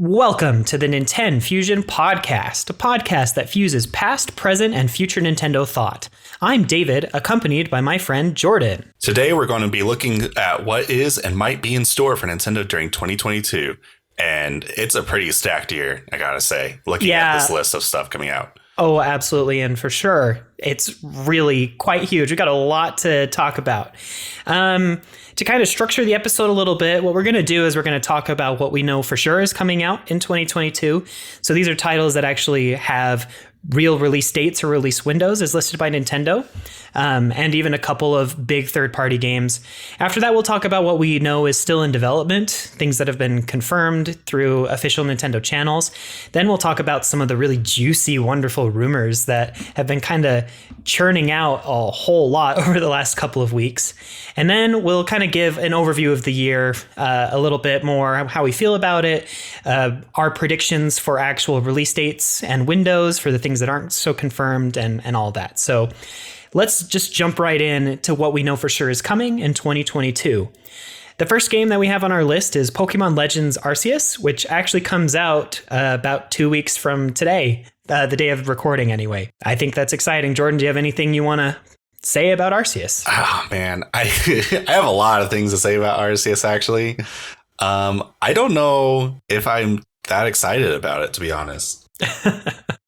Welcome to the NintenFusion Podcast, a podcast that fuses past, present, and future Nintendo thought. I'm David, accompanied by my friend Jordan. Today we're going to be looking at what is and might be in store for Nintendo during 2022. And it's a pretty stacked year, I gotta say, looking at this list of stuff coming out. Oh, absolutely. And for sure, it's really quite huge. We've got a lot to talk about. To kind of structure the episode a little bit, what we're going to do is we're going to talk about what we know for sure is coming out in 2022. So these are titles that actually have real release dates or release windows as listed by Nintendo, and even a couple of big third-party games. After that, we'll talk about what we know is still in development, things that have been confirmed through official Nintendo channels. Then we'll talk about some of the really juicy, wonderful rumors that have been kind of churning out a whole lot over the last couple of weeks. And then we'll kind of give an overview of the year, a little bit more how we feel about it, our predictions for actual release dates and windows for the things that aren't so confirmed and all that. So let's just jump right in to what we know for sure is coming in 2022. The first game that we have on our list is Pokemon Legends Arceus, which actually comes out about 2 weeks from today, the day of recording anyway. I think that's exciting. Jordan, do you have anything you want to say about Arceus? Oh, man, I have a lot of things to say about Arceus, actually. I don't know if I'm that excited about it, to be honest.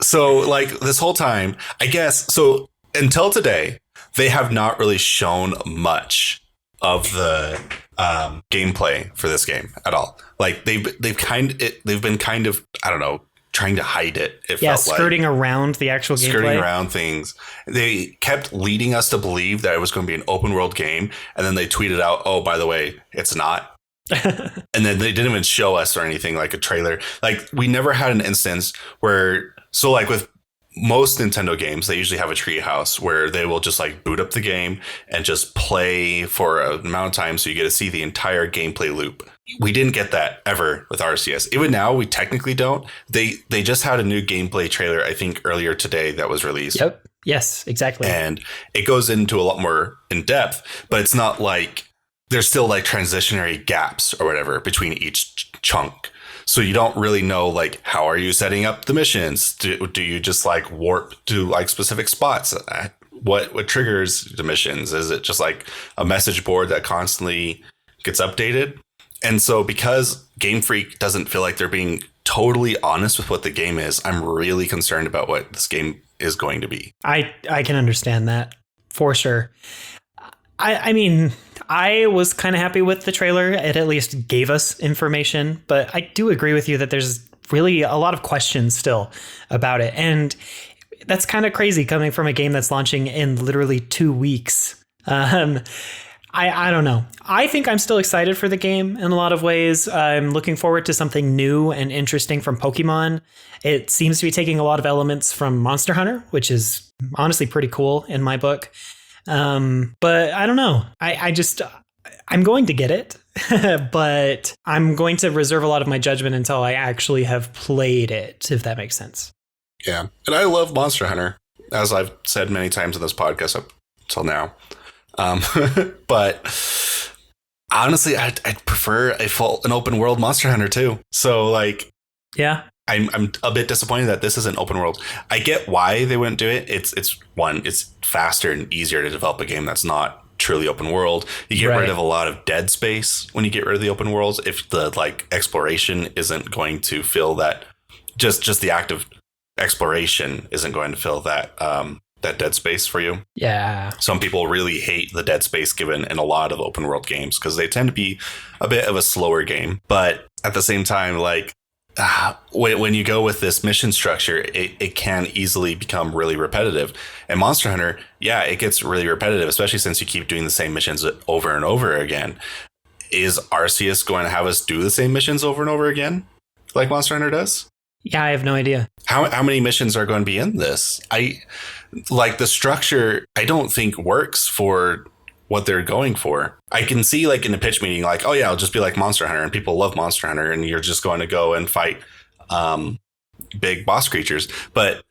So, like, this whole time, I guess, so until today, they have not really shown much of the gameplay for this game at all. Like, they've been kind of, I don't know, trying to hide it. Skirting around the actual gameplay. Skirting around things. They kept leading us to believe that it was going to be an open world game. And then they tweeted out, oh, by the way, it's not. And then they didn't even show us or anything, like a trailer. Like, we never had an instance where, so like with most Nintendo games, they usually have a treehouse where they will just like boot up the game and just play for an amount of time so you get to see the entire gameplay loop. We didn't get that ever with Arceus. Even now, we technically don't. They just had a new gameplay trailer, I think, earlier today that was released. Yep. Yes, exactly. And it goes into a lot more in depth, but it's not like there's still like transitionary gaps or whatever between each chunk. So you don't really know, like, how are you setting up the missions? Do you just like warp to like specific spots? What triggers the missions? Is it just like a message board that constantly gets updated? And so because Game Freak doesn't feel like they're being totally honest with what the game is, I'm really concerned about what this game is going to be. I can understand that for sure. I mean, I was kind of happy with the trailer. It at least gave us information, but I do agree with you that there's really a lot of questions still about it. And that's kind of crazy coming from a game that's launching in literally 2 weeks. I don't know. I think I'm still excited for the game in a lot of ways. I'm looking forward to something new and interesting from Pokemon. It seems to be taking a lot of elements from Monster Hunter, which is honestly pretty cool in my book. But I don't know. I'm going to get it, but I'm going to reserve a lot of my judgment until I actually have played it, if that makes sense. Yeah. And I love Monster Hunter, as I've said many times in this podcast up till now. But honestly, I'd prefer an open world Monster Hunter too. So like, yeah. I'm a bit disappointed that this isn't open world. I get why they wouldn't do it. It's faster and easier to develop a game that's not truly open world. You get rid of a lot of dead space when you get rid of the open worlds. If the like exploration isn't going to fill that, just the act of exploration isn't going to fill that that dead space for you. Yeah. Some people really hate the dead space given in a lot of open world games because they tend to be a bit of a slower game. But at the same time, like, when you go with this mission structure, it can easily become really repetitive. And Monster Hunter, yeah, it gets really repetitive, especially since you keep doing the same missions over and over again. Is Arceus going to have us do the same missions over and over again, like Monster Hunter does? Yeah, I have no idea. How many missions are going to be in this? Like the structure, I don't think works for what they're going for. I can see like in a pitch meeting, like, oh yeah, it'll just be like Monster Hunter and people love Monster Hunter and you're just going to go and fight big boss creatures. But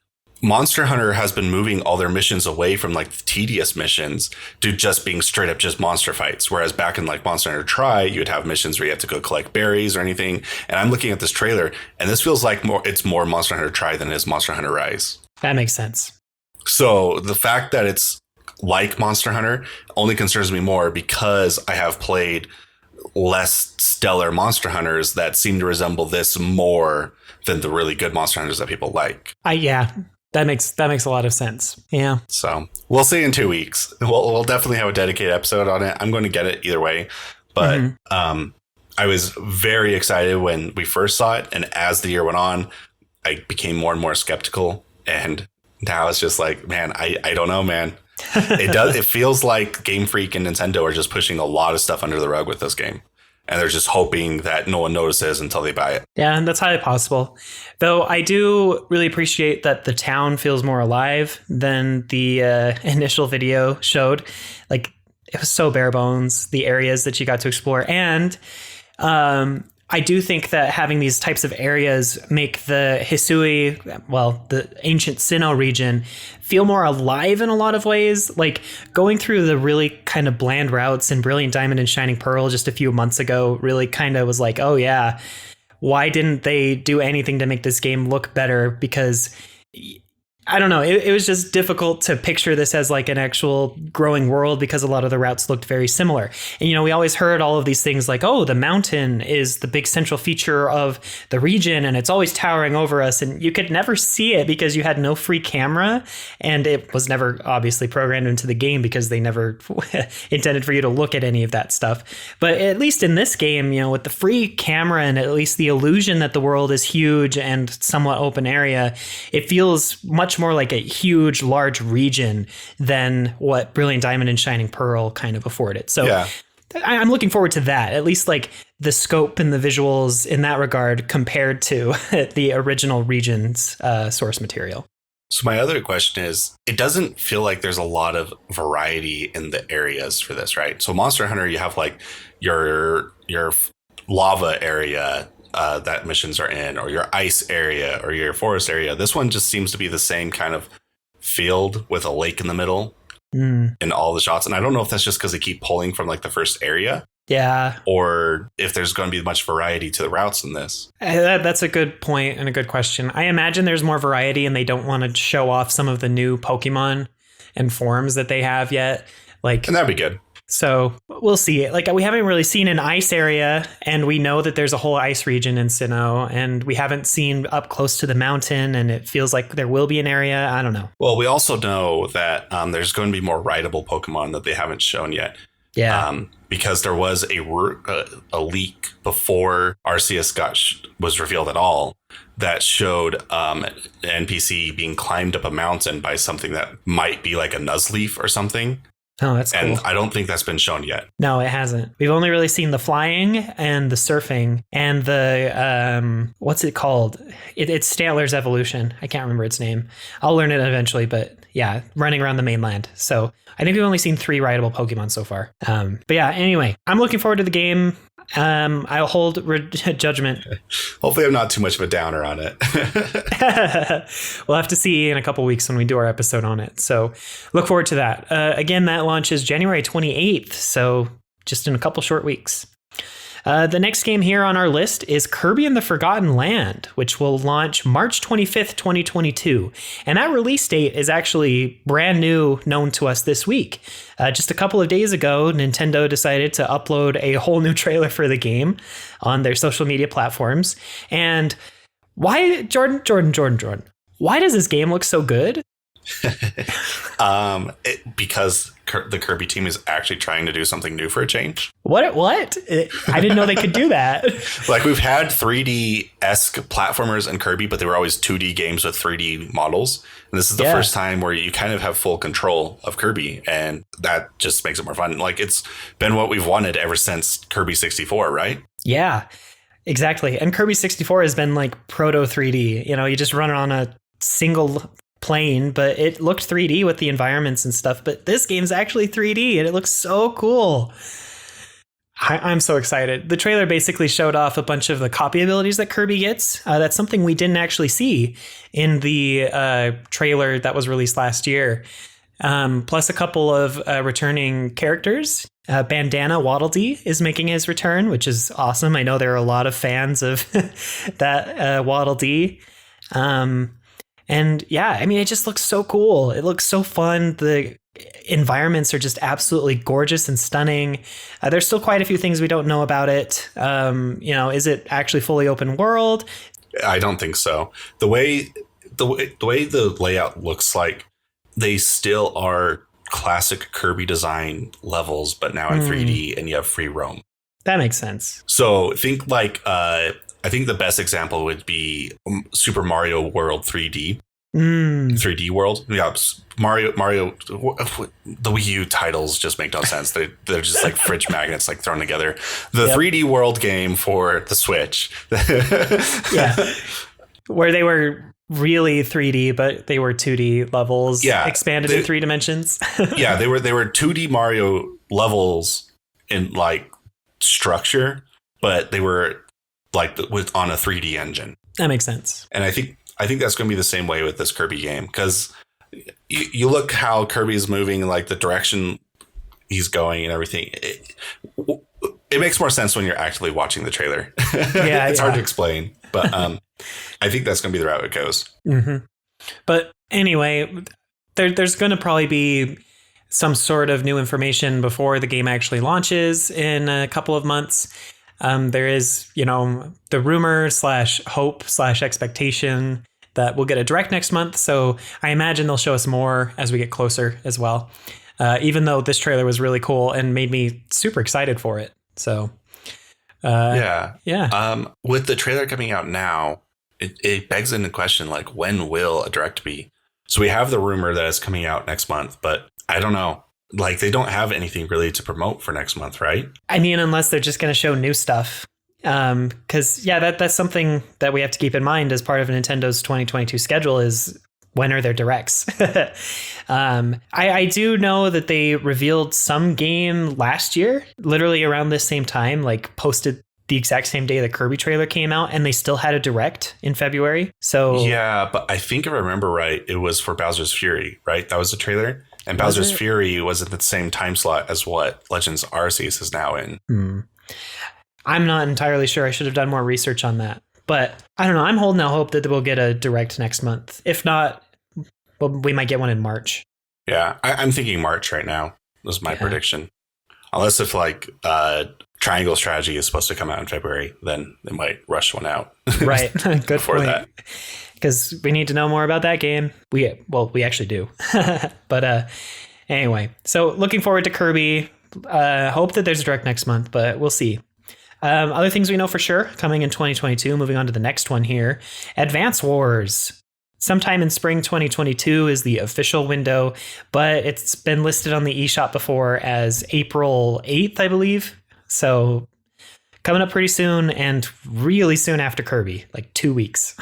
Monster Hunter has been moving all their missions away from like the tedious missions to just being straight up just monster fights. Whereas back in like Monster Hunter Tri, you'd have missions where you have to go collect berries or anything. And I'm looking at this trailer and this feels like it's more Monster Hunter Tri than it is Monster Hunter Rise. That makes sense. So the fact that it's like Monster Hunter only concerns me more because I have played less stellar Monster Hunters that seem to resemble this more than the really good Monster Hunters that people like. Yeah. That makes a lot of sense. Yeah. So we'll see in 2 weeks. We'll definitely have a dedicated episode on it. I'm going to get it either way. But I was very excited when we first saw it. And as the year went on, I became more and more skeptical. And now it's just like, man, I don't know, man. It feels like Game Freak and Nintendo are just pushing a lot of stuff under the rug with this game. And they're just hoping that no one notices until they buy it. Yeah, and that's highly possible. Though I do really appreciate that the town feels more alive than the initial video showed. Like, it was so bare bones, the areas that you got to explore. And I do think that having these types of areas make the Hisui, well, the ancient Sinnoh region, feel more alive in a lot of ways. Like going through the really kind of bland routes in Brilliant Diamond and Shining Pearl just a few months ago really kind of was like, oh yeah, why didn't they do anything to make this game look better? Because I don't know. It was just difficult to picture this as like an actual growing world because a lot of the routes looked very similar. And, you know, we always heard all of these things like, oh, the mountain is the big central feature of the region and it's always towering over us. And you could never see it because you had no free camera. And it was never obviously programmed into the game because they never intended for you to look at any of that stuff. But at least in this game, you know, with the free camera and at least the illusion that the world is huge and somewhat open area, it feels much more like a huge, large region than what Brilliant Diamond and Shining Pearl kind of afforded. So yeah. I'm looking forward to that, at least like the scope and the visuals in that regard compared to the original region's source material. So my other question is, it doesn't feel like there's a lot of variety in the areas for this, right? So Monster Hunter, you have like your lava area that missions are in, or your ice area, or your forest area. This one just seems to be the same kind of field with a lake in the middle in all the shots. And I don't know if that's just because they keep pulling from like the first area. Yeah. Or if there's going to be much variety to the routes in this. That's a good point and a good question. I imagine there's more variety and they don't want to show off some of the new Pokemon and forms that they have yet. Like, and that'd be good. So we'll see. Like, we haven't really seen an ice area, and we know that there's a whole ice region in Sinnoh, and we haven't seen up close to the mountain, and it feels like there will be an area. I don't know. Well, we also know that there's going to be more rideable Pokemon that they haven't shown yet. Yeah. Because there was a leak before Arceus was revealed at all that showed an NPC being climbed up a mountain by something that might be like a Nuzleaf or something. Oh, that's cool. And I don't think that's been shown yet. No, it hasn't. We've only really seen the flying and the surfing and the, what's it called? It's Stantler's evolution. I can't remember its name. I'll learn it eventually, but yeah, running around the mainland. So I think we've only seen 3 rideable Pokemon so far. But yeah, anyway, I'm looking forward to the game. I'll hold judgment. Hopefully I'm not too much of a downer on it. We'll have to see in a couple weeks when we do our episode on it. So look forward to that. Again, that launches January 28th. So just in a couple short weeks. The next game here on our list is Kirby and the Forgotten Land, which will launch March 25th, 2022. And that release date is actually brand new, known to us this week. Just a couple of days ago, Nintendo decided to upload a whole new trailer for the game on their social media platforms. And why, Jordan, why does this game look so good? Because the Kirby team is actually trying to do something new for a change. What? I didn't know they could do that. Like, we've had 3D-esque platformers in Kirby, but they were always 2D games with 3D models. And this is the first time where you kind of have full control of Kirby, and that just makes it more fun. Like, it's been what we've wanted ever since Kirby 64, right? Yeah, exactly. And Kirby 64 has been like proto 3D. You know, you just run it on a single plane, but it looked 3D with the environments and stuff. But this game's actually 3D and it looks so cool. I'm so excited. The trailer basically showed off a bunch of the copy abilities that Kirby gets. That's something we didn't actually see in the trailer that was released last year. Plus a couple of returning characters. Bandana Waddle Dee is making his return, which is awesome. I know there are a lot of fans of that Waddle Dee. And yeah, I mean, it just looks so cool. It looks so fun. The environments are just absolutely gorgeous and stunning. There's still quite a few things we don't know about it. Is it actually fully open world? I don't think so. The way the layout looks like, they still are classic Kirby design levels, but now in 3D, and you have free roam. That makes sense. So think like I think the best example would be Super Mario World 3D. 3D World. Yeah, Mario. The Wii U titles just make no sense. They're just like fridge magnets, like thrown together. The 3D World game for the Switch. Yeah, where they were really 3D, but they were 2D levels. Yeah, expanded in 3 dimensions. Yeah, they were 2D Mario levels in like structure, but they were like on a 3D engine. That makes sense. And I think that's going to be the same way with this Kirby game, because you look how Kirby is moving, like the direction he's going and everything. It makes more sense when you're actually watching the trailer. Yeah, it's hard to explain, but I think that's going to be the route it goes. Mm-hmm. But anyway, there's going to probably be some sort of new information before the game actually launches in a couple of months. There is, the rumor / hope / expectation that we'll get a direct next month. So I imagine they'll show us more as we get closer as well. Even though this trailer was really cool and made me super excited for it. So, yeah. With the trailer coming out now, it begs into question, like, when will a direct be? So we have the rumor that it's coming out next month, but I don't know. Like, they don't have anything really to promote for next month, right? I mean, unless they're just going to show new stuff. Because, that's something that we have to keep in mind as part of Nintendo's 2022 schedule is when are their directs? I do know that they revealed some game last year, literally around this same time, like posted the exact same day the Kirby trailer came out, and they still had a direct in February. So yeah, but I think if I remember right, it was for Bowser's Fury, right? That was the trailer. And Bowser's Fury was at the same time slot as what Legends Arceus is now in. I'm not entirely sure. I should have done more research on that. But I don't know. I'm holding out hope that we'll get a direct next month. If not, we might get one in March. Yeah, I'm thinking March right now. Was my prediction. Unless if like Triangle Strategy is supposed to come out in February, then they might rush one out. Right. Good before point. That. Because we need to know more about that game. We actually do. But anyway, so looking forward to Kirby. Hope that there's a direct next month, but we'll see. Other things we know for sure coming in 2022. Moving on to the next one here. Advance Wars. Sometime in spring 2022 is the official window, but it's been listed on the eShop before as April 8th, I believe. So coming up pretty soon, and really soon after Kirby, like 2 weeks.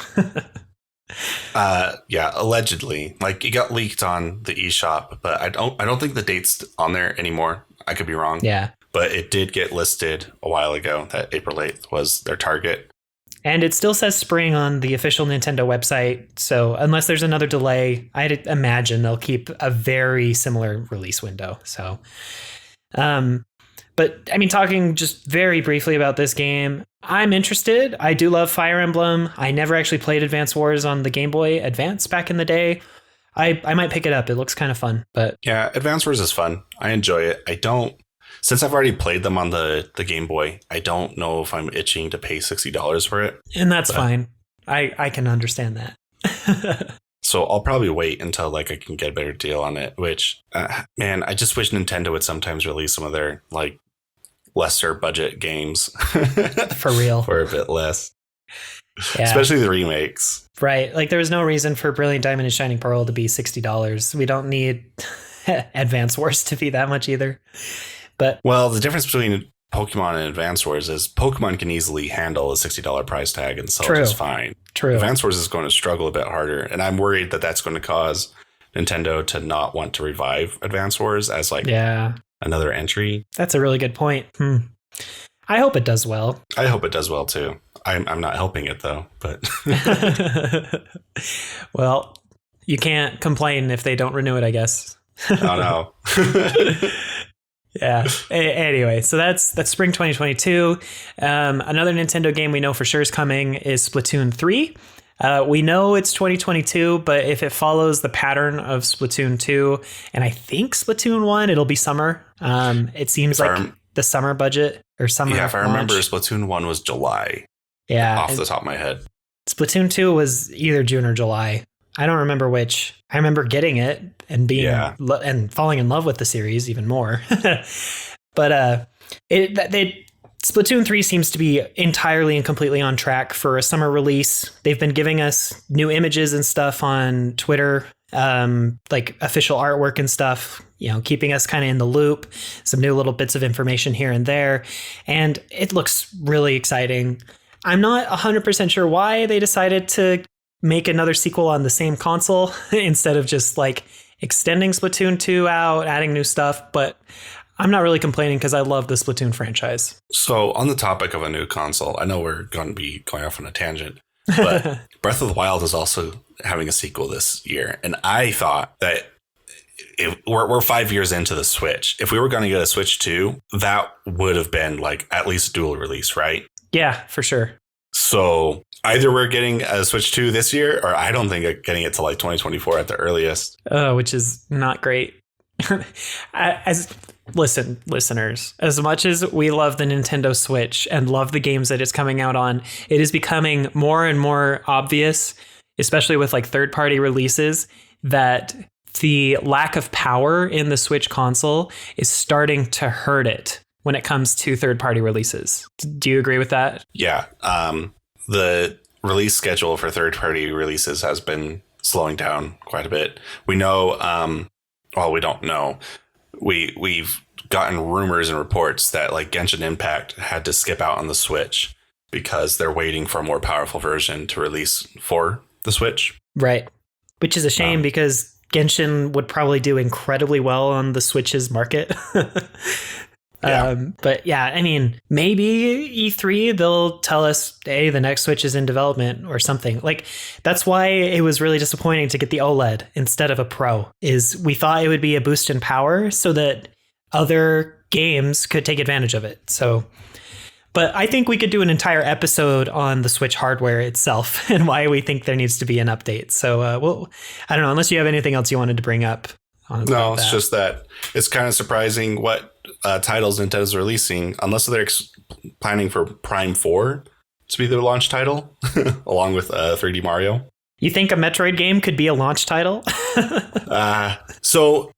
Yeah, allegedly. Like, it got leaked on the eShop, but I don't think the date's on there anymore. I could be wrong. Yeah. But it did get listed a while ago that April 8th was their target. And it still says spring on the official Nintendo website. So unless there's another delay, I'd imagine they'll keep a very similar release window. So, but I mean, talking just very briefly about this game, I'm interested. I do love Fire Emblem. I never actually played Advance Wars on the Game Boy Advance back in the day. I might pick it up. It looks kind of fun. But yeah, Advance Wars is fun. I enjoy it. Since I've already played them on the Game Boy, I don't know if I'm itching to pay $60 for it. And that's fine. I can understand that. So I'll probably wait until like I can get a better deal on it, which, man, I just wish Nintendo would sometimes release some of their like lesser budget games. For real. For a bit less. Yeah. Especially the remakes. Right. Like there was no reason for Brilliant Diamond and Shining Pearl to be $60. We don't need Advance Wars to be that much either. But well, the difference between Pokemon and Advance Wars is Pokemon can easily handle a $60 price tag and sell just fine. True. Advance Wars is going to struggle a bit harder, and I'm worried that that's going to cause Nintendo to not want to revive Advance Wars as like another entry. That's a really good point. I hope it does well. I hope it does well too. I'm not helping it though, but well, you can't complain if they don't renew it, I guess. Oh no. Yeah. Anyway, so that's spring 2022. Another Nintendo game we know for sure is coming is Splatoon 3. We know it's 2022, but if it follows the pattern of Splatoon 2 and I think Splatoon 1, it'll be summer. It seems like the summer budget or summer. Yeah, if I remember, Splatoon 1 was July. Yeah. Off the top of my head. Splatoon 2 was either June or July. I don't remember which. I remember getting it and being and falling in love with the series even more. But Splatoon 3 seems to be entirely and completely on track for a summer release. They've been giving us new images and stuff on Twitter, like official artwork and stuff, keeping us kind of in the loop, some new little bits of information here and there. And it looks really exciting. I'm not 100% sure why they decided to make another sequel on the same console instead of just like extending Splatoon 2 out, adding new stuff. But I'm not really complaining because I love the Splatoon franchise. So on the topic of a new console, I know we're going to be going off on a tangent, but Breath of the Wild is also having a sequel this year. And I thought that we're 5 years into the Switch. If we were going to get a Switch 2, that would have been like at least dual release, right? Yeah, for sure. So either we're getting a Switch 2 this year, or I don't think getting it to like 2024 at the earliest. Which is not great. Listeners, as much as we love the Nintendo Switch and love the games that it's coming out on, it is becoming more and more obvious, especially with like third-party releases, that the lack of power in the Switch console is starting to hurt it when it comes to third-party releases. Do you agree with that? Yeah. The release schedule for third-party releases has been slowing down quite a bit. We know, well, we don't know. We've gotten rumors and reports that like Genshin Impact had to skip out on the Switch because they're waiting for a more powerful version to release for the Switch. Right. Which is a shame because Genshin would probably do incredibly well on the Switch's market. Yeah. But yeah, I mean, maybe E3, they'll tell us, hey, the next Switch is in development or something. Like, that's why it was really disappointing to get the OLED instead of a Pro, is we thought it would be a boost in power so that other games could take advantage of it. So, but I think we could do an entire episode on the Switch hardware itself and why we think there needs to be an update. So, well, I don't know, unless you have anything else you wanted to bring up. No, it's just that it's kind of surprising what titles Nintendo's releasing, unless they're planning for Prime 4 to be their launch title, along with 3D Mario. You think a Metroid game could be a launch title? So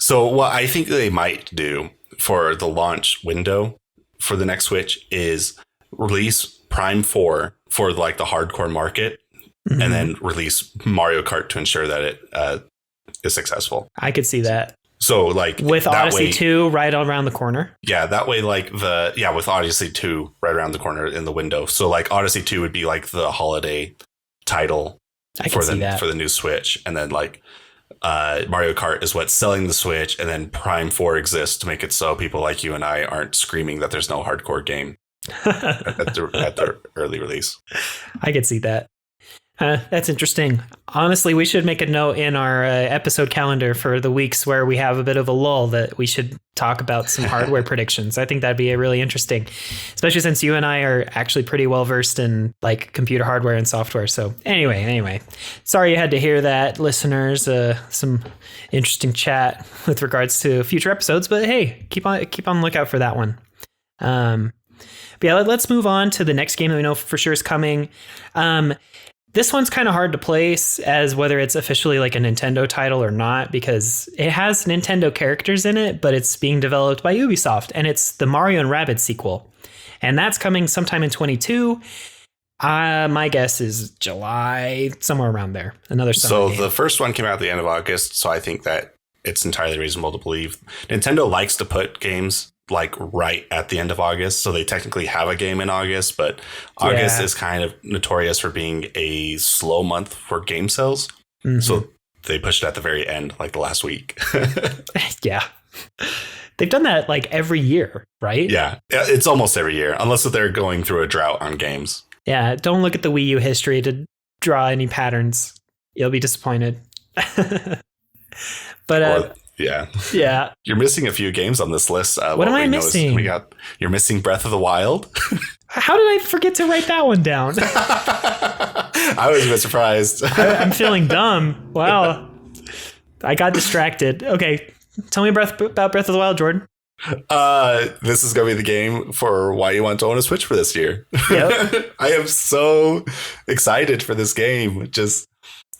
what I think they might do for the launch window for the next Switch is release Prime 4 for like the hardcore market, and then release Mario Kart to ensure that it is successful. I could see that. So like with Odyssey 2 right around the corner. Yeah, that way with Odyssey 2 right around the corner in the window. So like Odyssey 2 would be like the holiday title for the new Switch, and then like Mario Kart is what's selling the Switch, and then Prime 4 exists to make it so people like you and I aren't screaming that there's no hardcore game at the early release. I could see that. That's interesting. Honestly, we should make a note in our episode calendar for the weeks where we have a bit of a lull that we should talk about some hardware predictions. I think that'd be really interesting, especially since you and I are actually pretty well versed in like computer hardware and software. So anyway, sorry you had to hear that, listeners. Some interesting chat with regards to future episodes, but hey, keep on lookout for that one. But yeah, let's move on to the next game that we know for sure is coming. This one's kind of hard to place as whether it's officially like a Nintendo title or not, because it has Nintendo characters in it, but it's being developed by Ubisoft, and it's the Mario and Rabbids sequel. And that's coming sometime in 2022. My guess is July, somewhere around there. Another summer game. The first one came out at the end of August, so I think that it's entirely reasonable to believe. Nintendo likes to put games like right at the end of August, so they technically have a game in August, but August is kind of notorious for being a slow month for game sales. So they pushed it at the very end, like the last week. Yeah. They've done that like every year, right? Yeah, it's almost every year, unless they're going through a drought on games. Yeah, don't look at the Wii U history to draw any patterns. You'll be disappointed. But yeah, you're missing a few games on this list. What am I missing? You're missing Breath of the Wild. How did I forget to write that one down? I was a bit surprised. I'm feeling dumb. Wow, I got distracted. Okay, tell me about Breath of the Wild, Jordan. This is gonna be the game for why you want to own a Switch for this year. Yep. I am so excited for this game.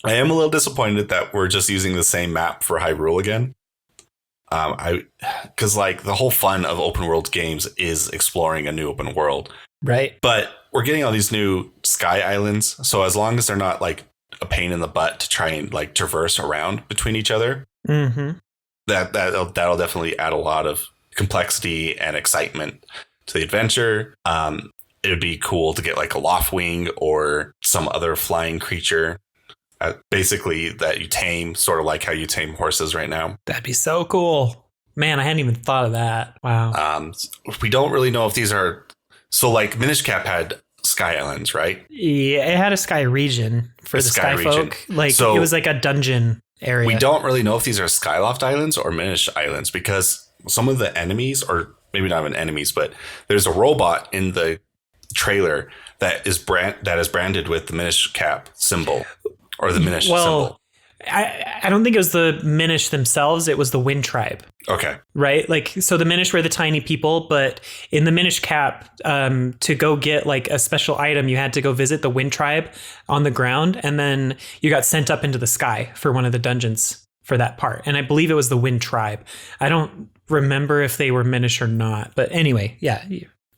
I am a little disappointed that we're just using the same map for Hyrule again. Because like the whole fun of open world games is exploring a new open world, right? But we're getting all these new sky islands, so as long as they're not like a pain in the butt to try and like traverse around between each other, that'll definitely add a lot of complexity and excitement to the adventure. It would be cool to get like a Loftwing or some other flying creature. Basically, that you tame, sort of like how you tame horses right now. That'd be so cool. Man, I hadn't even thought of that. Wow. We don't really know if these are... So, like, Minish Cap had Sky Islands, right? Yeah, it had a Sky region for the Sky Folk. Like, so it was like a dungeon area. We don't really know if these are Skyloft Islands or Minish Islands, because some of the enemies, or maybe not even enemies, but there's a robot in the trailer that is branded with the Minish Cap symbol. Or the Minish symbol. I don't think it was the Minish themselves. It was the Wind Tribe. Okay. Right? Like, so the Minish were the tiny people, but in the Minish Cap, to go get like a special item, you had to go visit the Wind Tribe on the ground. And then you got sent up into the sky for one of the dungeons for that part. And I believe it was the Wind Tribe. I don't remember if they were Minish or not. But anyway, yeah,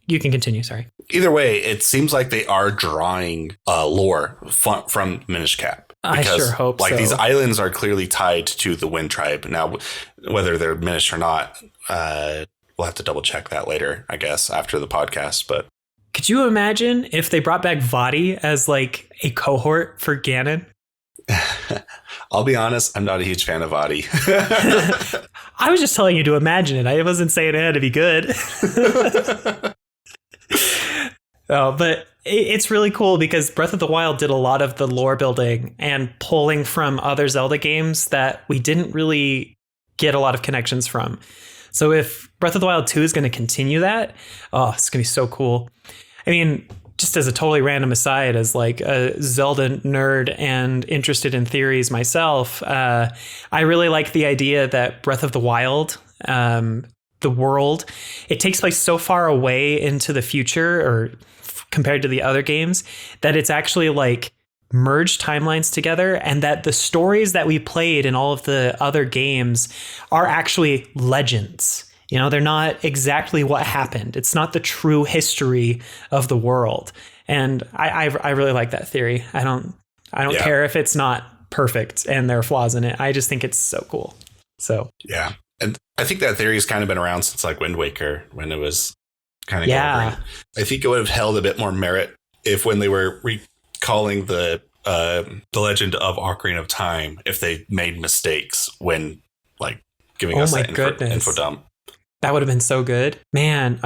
you can continue. Sorry. Either way, it seems like they are drawing lore from Minish Cap. Because, I sure hope so. These islands are clearly tied to the Wind Tribe. Now, whether they're Minish or not, we'll have to double check that later, I guess, after the podcast. But could you imagine if they brought back Vadi as like a cohort for Ganon? I'll be honest, I'm not a huge fan of Vadi. I was just telling you to imagine it. I wasn't saying it had to be good. Oh, but it's really cool because Breath of the Wild did a lot of the lore building and pulling from other Zelda games that we didn't really get a lot of connections from. So if Breath of the Wild 2 is going to continue that, oh, it's going to be so cool. I mean, just as a totally random aside, as like a Zelda nerd and interested in theories myself, I really like the idea that Breath of the Wild, the world, it takes place so far away into the future, or compared to the other games, that it's actually like merged timelines together, and that the stories that we played in all of the other games are actually legends. You know, they're not exactly what happened. It's not the true history of the world. And I really like that theory. I don't care if it's not perfect and there are flaws in it. I just think it's so cool. So yeah. And I think that theory has kind of been around since like Wind Waker, when it was kind of yeah. I think it would have held a bit more merit if, when they were recalling the legend of Ocarina of Time, if they made mistakes when like giving us that info dump. That would have been so good, man.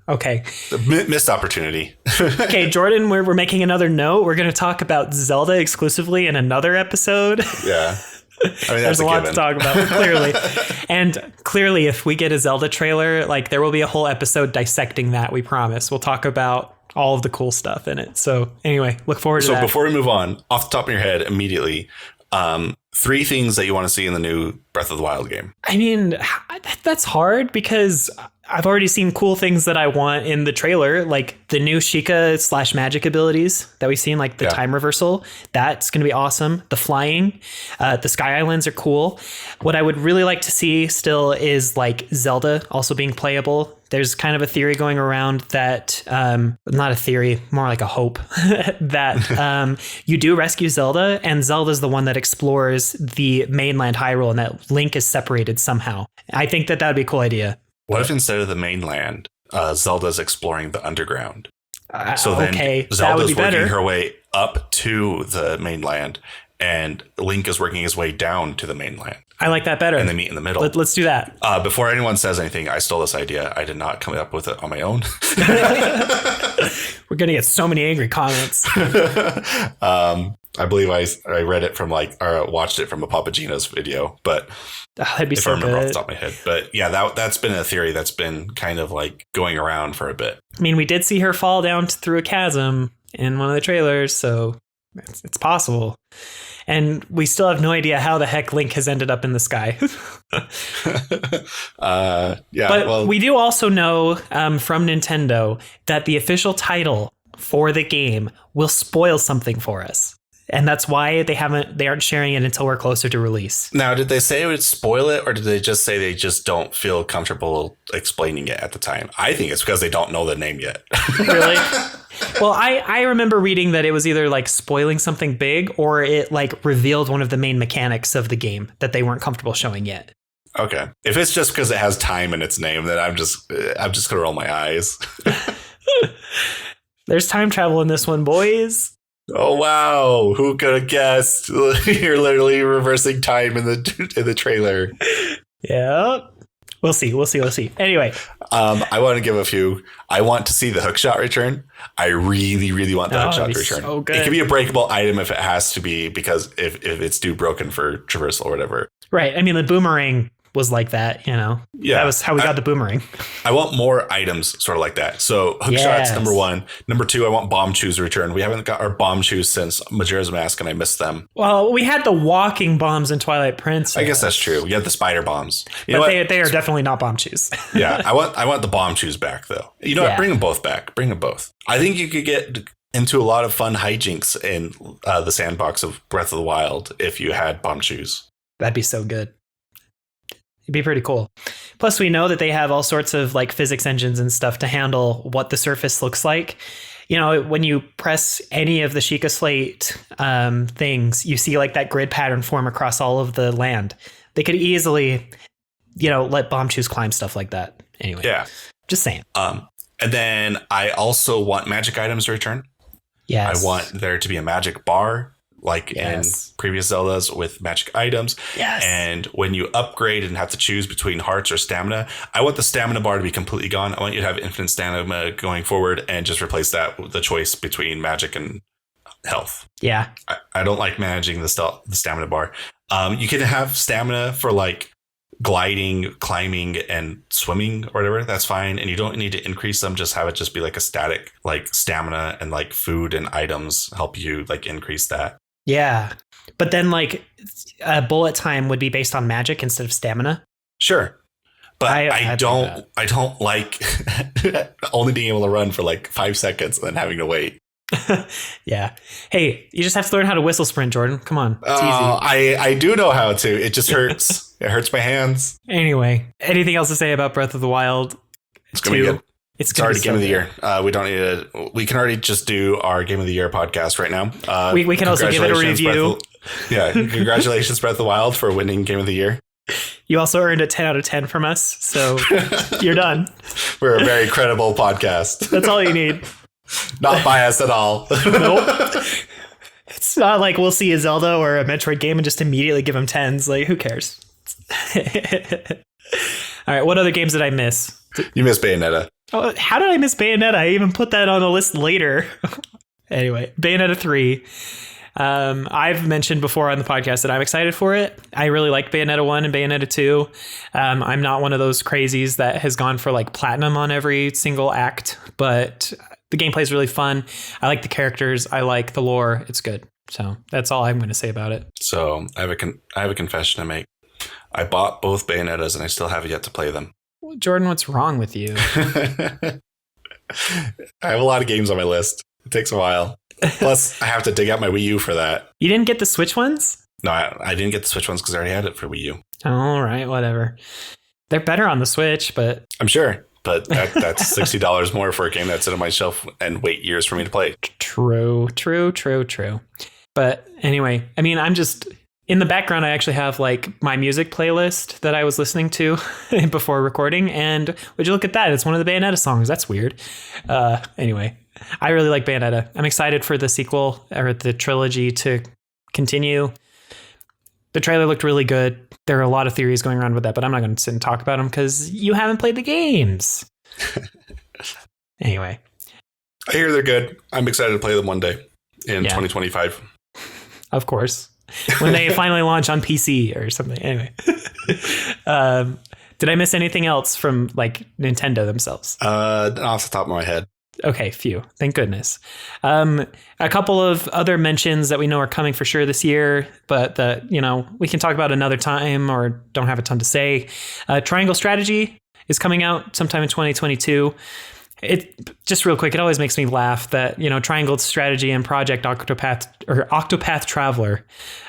Okay. Missed opportunity. Okay, Jordan, we're making another note. We're going to talk about Zelda exclusively in another episode. Yeah. I mean, there's a lot to talk about, clearly. And clearly, if we get a Zelda trailer, like, there will be a whole episode dissecting that, we promise. We'll talk about all of the cool stuff in it. So anyway, look forward to that. So before we move on, off the top of your head, immediately, 3 things that you want to see in the new Breath of the Wild game. I mean, that's hard because I've already seen cool things that I want in the trailer, like the new Sheikah / magic abilities that we've seen, like the time reversal. That's going to be awesome. The flying, the Sky Islands are cool. What I would really like to see still is like Zelda also being playable. There's kind of a theory going around that, not a theory, more like a hope, that you do rescue Zelda, and Zelda's the one that explores the mainland Hyrule, and that Link is separated somehow. I think that would be a cool idea. What if instead of the mainland, Zelda's exploring the underground? So then okay, Zelda's working her way up to the mainland, and Link is working his way down to the mainland. I like that better. And they meet in the middle. Let's do that. Before anyone says anything, I stole this idea. I did not come up with it on my own. We're going to get so many angry comments. I believe I read it from or watched it from a Papagino's video, but that'd be if so I remember good. off the top of my head. But yeah, that's been a theory that's been kind of like going around for a bit. I mean, we did see her fall down through a chasm in one of the trailers, so it's possible. And we still have no idea how the heck Link has ended up in the sky. But we do also know from Nintendo that the official title for the game will spoil something for us. And that's why they aren't sharing it until we're closer to release. Now, did they say it would spoil it, or did they just say they just don't feel comfortable explaining it at the time? I think it's because they don't know the name yet. Really? Well, I remember reading that it was either like spoiling something big or it like revealed one of the main mechanics of the game that they weren't comfortable showing yet. Okay. If it's just because it has time in its name, then I'm just going to roll my eyes. There's time travel in this one, boys. Oh, wow. Who could have guessed? You're literally reversing time in the trailer. Yeah. We'll see. Anyway. I want to give a few. I want to see the hookshot return. I really, really want the hookshot to return. So it can be a breakable item if it has to be, because if it's too broken for traversal or whatever. Right. I mean, the boomerang was like that, Yeah. That was how we got the boomerang. I want more items sort of like that. So hookshot's number one. Number two, I want bomb shoes to return. We haven't got our bomb shoes since Majora's Mask, and I missed them. Well, we had the walking bombs in Twilight Princess. I guess that's true. We had the spider bombs. But they are definitely not bomb shoes. Yeah, I want the bomb shoes back, though. You know what? Bring them both back. Bring them both. I think you could get into a lot of fun hijinks in the sandbox of Breath of the Wild if you had bomb shoes. That'd be so good. It'd be pretty cool. Plus, we know that they have all sorts of like physics engines and stuff to handle what the surface looks like. When you press any of the Sheikah Slate things, you see like that grid pattern form across all of the land. They could easily, let bomb shoes climb stuff like that. Anyway, just saying. And then I also want magic items to return. Yes. I want there to be a magic bar, like in previous Zeldas with magic items. Yes. And when you upgrade and have to choose between hearts or stamina, I want the stamina bar to be completely gone. I want you to have infinite stamina going forward and just replace that with the choice between magic and health. Yeah. I don't like managing the stamina bar. You can have stamina for like gliding, climbing, and swimming or whatever. That's fine. And you don't need to increase them. Just have it just be like a static, like stamina, and like food and items help you like increase that. Yeah. But then like bullet time would be based on magic instead of stamina. Sure. But I don't like only being able to run for like 5 seconds and then having to wait. Yeah. Hey, you just have to learn how to whistle sprint, Jordan. Come on. It's easy. I do know how to. It just hurts. It hurts my hands. Anyway, anything else to say about Breath of the Wild? It's going to be good. It's already Game of the Year. We don't need to. We can already just do our Game of the Year podcast right now. We can also give it a review. Congratulations, Breath of the Wild, for winning Game of the Year. You also earned a 10 out of 10 from us, so you're done. We're a very credible podcast. That's all you need. Not biased at all. Nope. It's not like we'll see a Zelda or a Metroid game and just immediately give them 10s. Like, who cares? All right, what other games did I miss? You missed Bayonetta. Oh, how did I miss Bayonetta? I even put that on the list later. Anyway, Bayonetta 3. I've mentioned before on the podcast that I'm excited for it. I really like Bayonetta 1 and Bayonetta 2. I'm not one of those crazies that has gone for like platinum on every single act, but the gameplay is really fun. I like the characters. I like the lore. It's good. So that's all I'm going to say about it. So I have a confession to make. I bought both Bayonettas and I still have yet to play them. Jordan, what's wrong with you? I have a lot of games on my list. It takes a while. Plus, I have to dig out my Wii U for that. You didn't get the Switch ones? No, I didn't get the Switch ones because I already had it for Wii U. All right, whatever. They're better on the Switch, but... I'm sure. But that's $60 more for a game that's on my shelf and wait years for me to play. True. But anyway, I mean, I'm just... In the background, I actually have like my music playlist that I was listening to before recording. And would you look at that? It's one of the Bayonetta songs. That's weird. Anyway, I really like Bayonetta. I'm excited for the sequel or the trilogy to continue. The trailer looked really good. There are a lot of theories going around with that, but I'm not going to sit and talk about them because you haven't played the games. Anyway. I hear they're good. I'm excited to play them one day in 2025. Of course. When they finally launch on PC or something. Anyway. Did I miss anything else from like Nintendo themselves? Off the top of my head. Okay, phew. Thank goodness. A couple of other mentions that we know are coming for sure this year, but that, we can talk about another time or don't have a ton to say. Triangle Strategy is coming out sometime in 2022. It just real quick, it always makes me laugh that, Triangle Strategy and Project Octopath Traveler,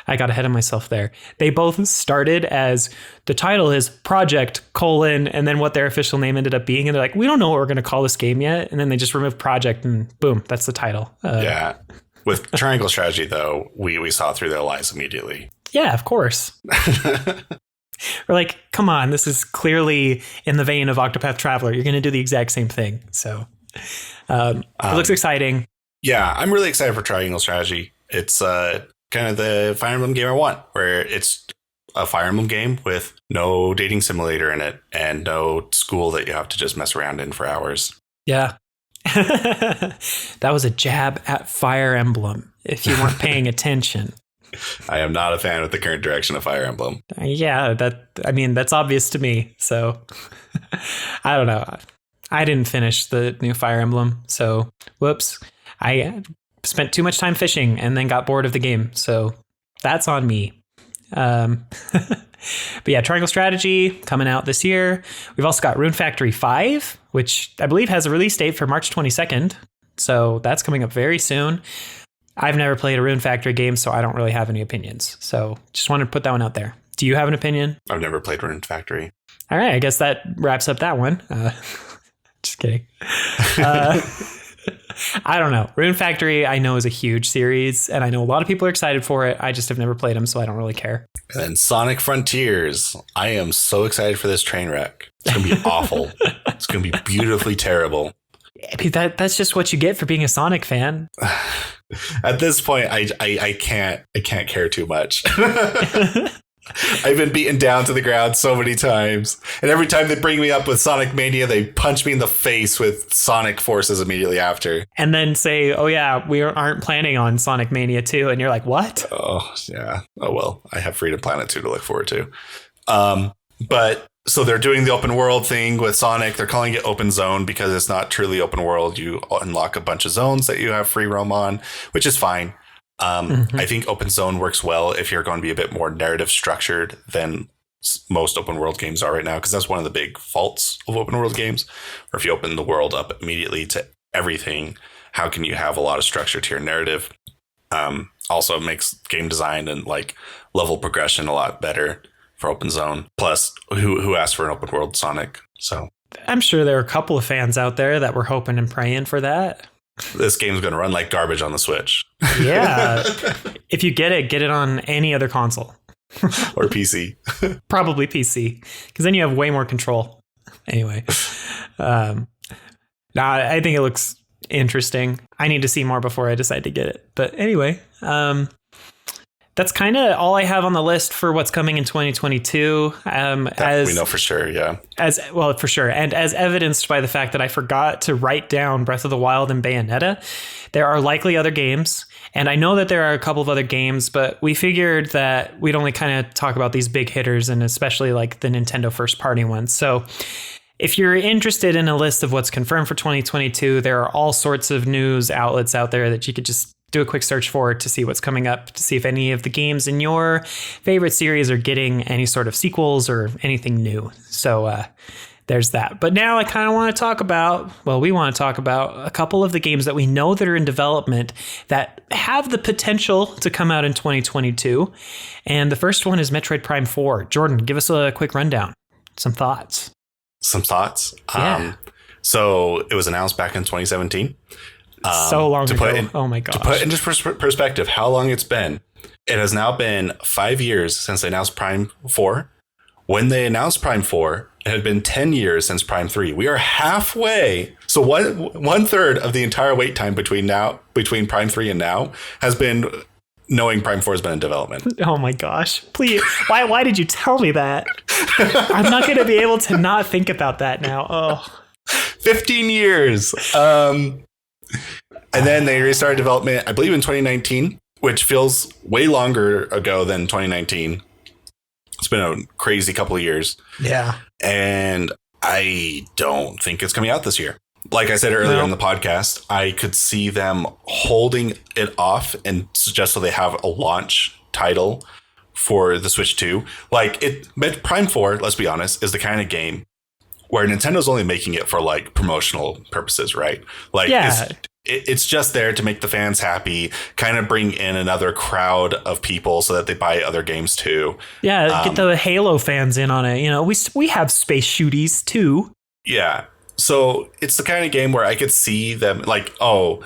I got ahead of myself there. They both started as the title is Project : and then what their official name ended up being. And they're like, we don't know what we're going to call this game yet. And then they just removed Project and boom, that's the title. Yeah. With Triangle Strategy, though, we saw through their lies immediately. Yeah, of course. We're like, come on, this is clearly in the vein of Octopath Traveler. You're going to do the exact same thing. So it looks exciting. Yeah, I'm really excited for Triangle Strategy. It's kind of the Fire Emblem game I want, where it's a Fire Emblem game with no dating simulator in it and no school that you have to just mess around in for hours. Yeah. That was a jab at Fire Emblem, if you weren't paying attention. I am not a fan of the current direction of Fire Emblem. Yeah, that's obvious to me. So I don't know. I didn't finish the new Fire Emblem. So whoops. I spent too much time fishing and then got bored of the game. So that's on me. But yeah, Triangle Strategy coming out this year. We've also got Rune Factory 5, which I believe has a release date for March 22nd. So that's coming up very soon. I've never played a Rune Factory game, so I don't really have any opinions. So just wanted to put that one out there. Do you have an opinion? I've never played Rune Factory. All right, I guess that wraps up that one. Just kidding. I don't know. Rune Factory, I know, is a huge series, and I know a lot of people are excited for it. I just have never played them, so I don't really care. And then Sonic Frontiers. I am so excited for this train wreck. It's going to be awful. It's going to be beautifully terrible. That's just what you get for being a Sonic fan. At this point, I can't care too much. I've been beaten down to the ground so many times. And every time they bring me up with Sonic Mania, they punch me in the face with Sonic forces immediately after. And then say, oh yeah, we aren't planning on Sonic Mania 2. And you're like, what? Oh, yeah. Oh, well, I have Freedom Planet 2 to look forward to. But so they're doing the open world thing with Sonic. They're calling it open zone because it's not truly open world. You unlock a bunch of zones that you have free roam on, which is fine. I think open zone works well if you're going to be a bit more narrative structured than most open world games are right now, because that's one of the big faults of open world games. Or if you open the world up immediately to everything, how can you have a lot of structure to your narrative? Also, it makes game design and like level progression a lot better for open zone. Plus, who asked for an open world Sonic? So I'm sure there are a couple of fans out there that were hoping and praying for that. This game's going to run like garbage on the Switch. Yeah. If you get it on any other console. Or PC. Probably PC, because then you have way more control. Anyway. I think it looks interesting. I need to see more before I decide to get it. But anyway, that's kind of all I have on the list for what's coming in 2022. As we know for sure, yeah. For sure. And as evidenced by the fact that I forgot to write down Breath of the Wild and Bayonetta, there are likely other games. And I know that there are a couple of other games, but we figured that we'd only kind of talk about these big hitters and especially like the Nintendo first party ones. So if you're interested in a list of what's confirmed for 2022, there are all sorts of news outlets out there that you could just do a quick search for to see what's coming up, to see if any of the games in your favorite series are getting any sort of sequels or anything new. So there's that. But now I kind of want to talk about, we want to talk about a couple of the games that we know that are in development that have the potential to come out in 2022. And the first one is Metroid Prime 4. Jordan, give us a quick rundown. Some thoughts. Yeah. So it was announced back in 2017. So long ago. Oh my gosh. To put into perspective how long it's been, it has now been 5 years since they announced Prime 4. When they announced Prime 4, it had been 10 years since Prime 3. We are halfway. So one third of the entire wait time between Prime 3 and now has been knowing Prime 4 has been in development. Oh my gosh. Please. Why did you tell me that? I'm not going to be able to not think about that now. Oh. 15 years. And then they restarted development, I believe, in 2019, which feels way longer ago than 2019. It's been a crazy couple of years. Yeah. And I don't think it's coming out this year. Like I said earlier in the podcast, I could see them holding it off and just so they have a launch title for the Switch 2. Like Prime 4, let's be honest, is the kind of game where Nintendo's only making it for like promotional purposes, right? Like it's just there to make the fans happy, kind of bring in another crowd of people so that they buy other games too. Yeah, get the Halo fans in on it. You know, we have space shooties too. Yeah. So it's the kind of game where I could see them like, oh,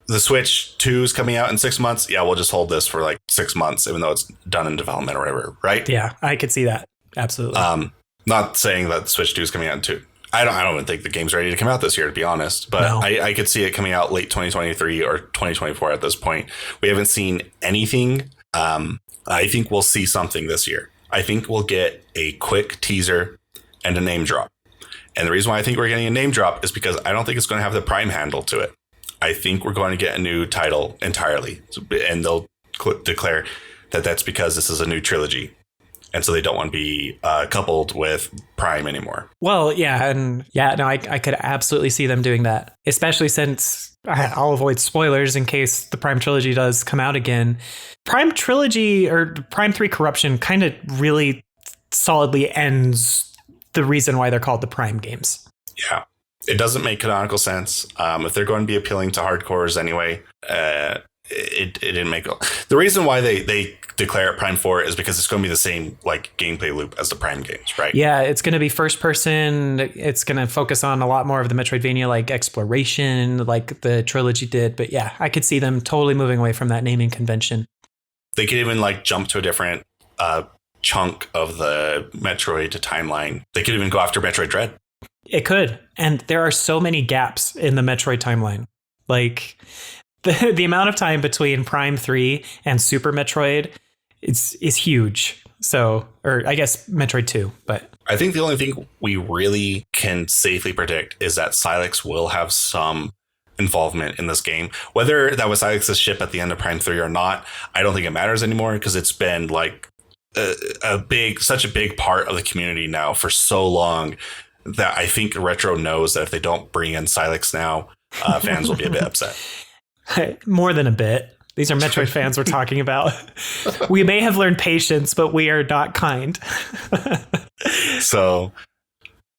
the Switch 2 is coming out in 6 months. Yeah, we'll just hold this for like 6 months, even though it's done in development or whatever, right? Yeah, I could see that. Absolutely. Not saying that the Switch 2 is coming out in 2. I don't even think the game's ready to come out this year, to be honest. But no. I could see it coming out late 2023 or 2024 at this point. We haven't seen anything. I think we'll see something this year. I think we'll get a quick teaser and a name drop. And the reason why I think we're getting a name drop is because I don't think it's going to have the Prime handle to it. I think we're going to get a new title entirely. And they'll declare that that's because this is a new trilogy. And so they don't want to be coupled with Prime anymore. Well, yeah. And I could absolutely see them doing that, especially since I'll avoid spoilers in case the Prime trilogy does come out again. Prime trilogy or Prime 3 Corruption kind of really solidly ends the reason why they're called the Prime games. Yeah, it doesn't make canonical sense. If they're going to be appealing to hardcores anyway, it didn't make the reason why they declare it Prime 4 is because it's going to be the same like gameplay loop as the Prime games, right? Yeah, it's going to be first person. It's going to focus on a lot more of the Metroidvania like exploration like the trilogy did. But yeah, I could see them totally moving away from that naming convention. They could even like jump to a different chunk of the Metroid timeline. They could even go after Metroid Dread. It could. And there are so many gaps in the Metroid timeline. Like the amount of time between Prime 3 and Super Metroid is huge. So, or I guess Metroid 2, but I think the only thing we really can safely predict is that Silex will have some involvement in this game. Whether that was Silex's ship at the end of Prime 3 or not, I don't think it matters anymore because it's been like such a big part of the community now for so long that I think Retro knows that if they don't bring in Silex now, fans will be a bit upset. More than a bit. These are Metroid fans we're talking about. We may have learned patience, but we are not kind. So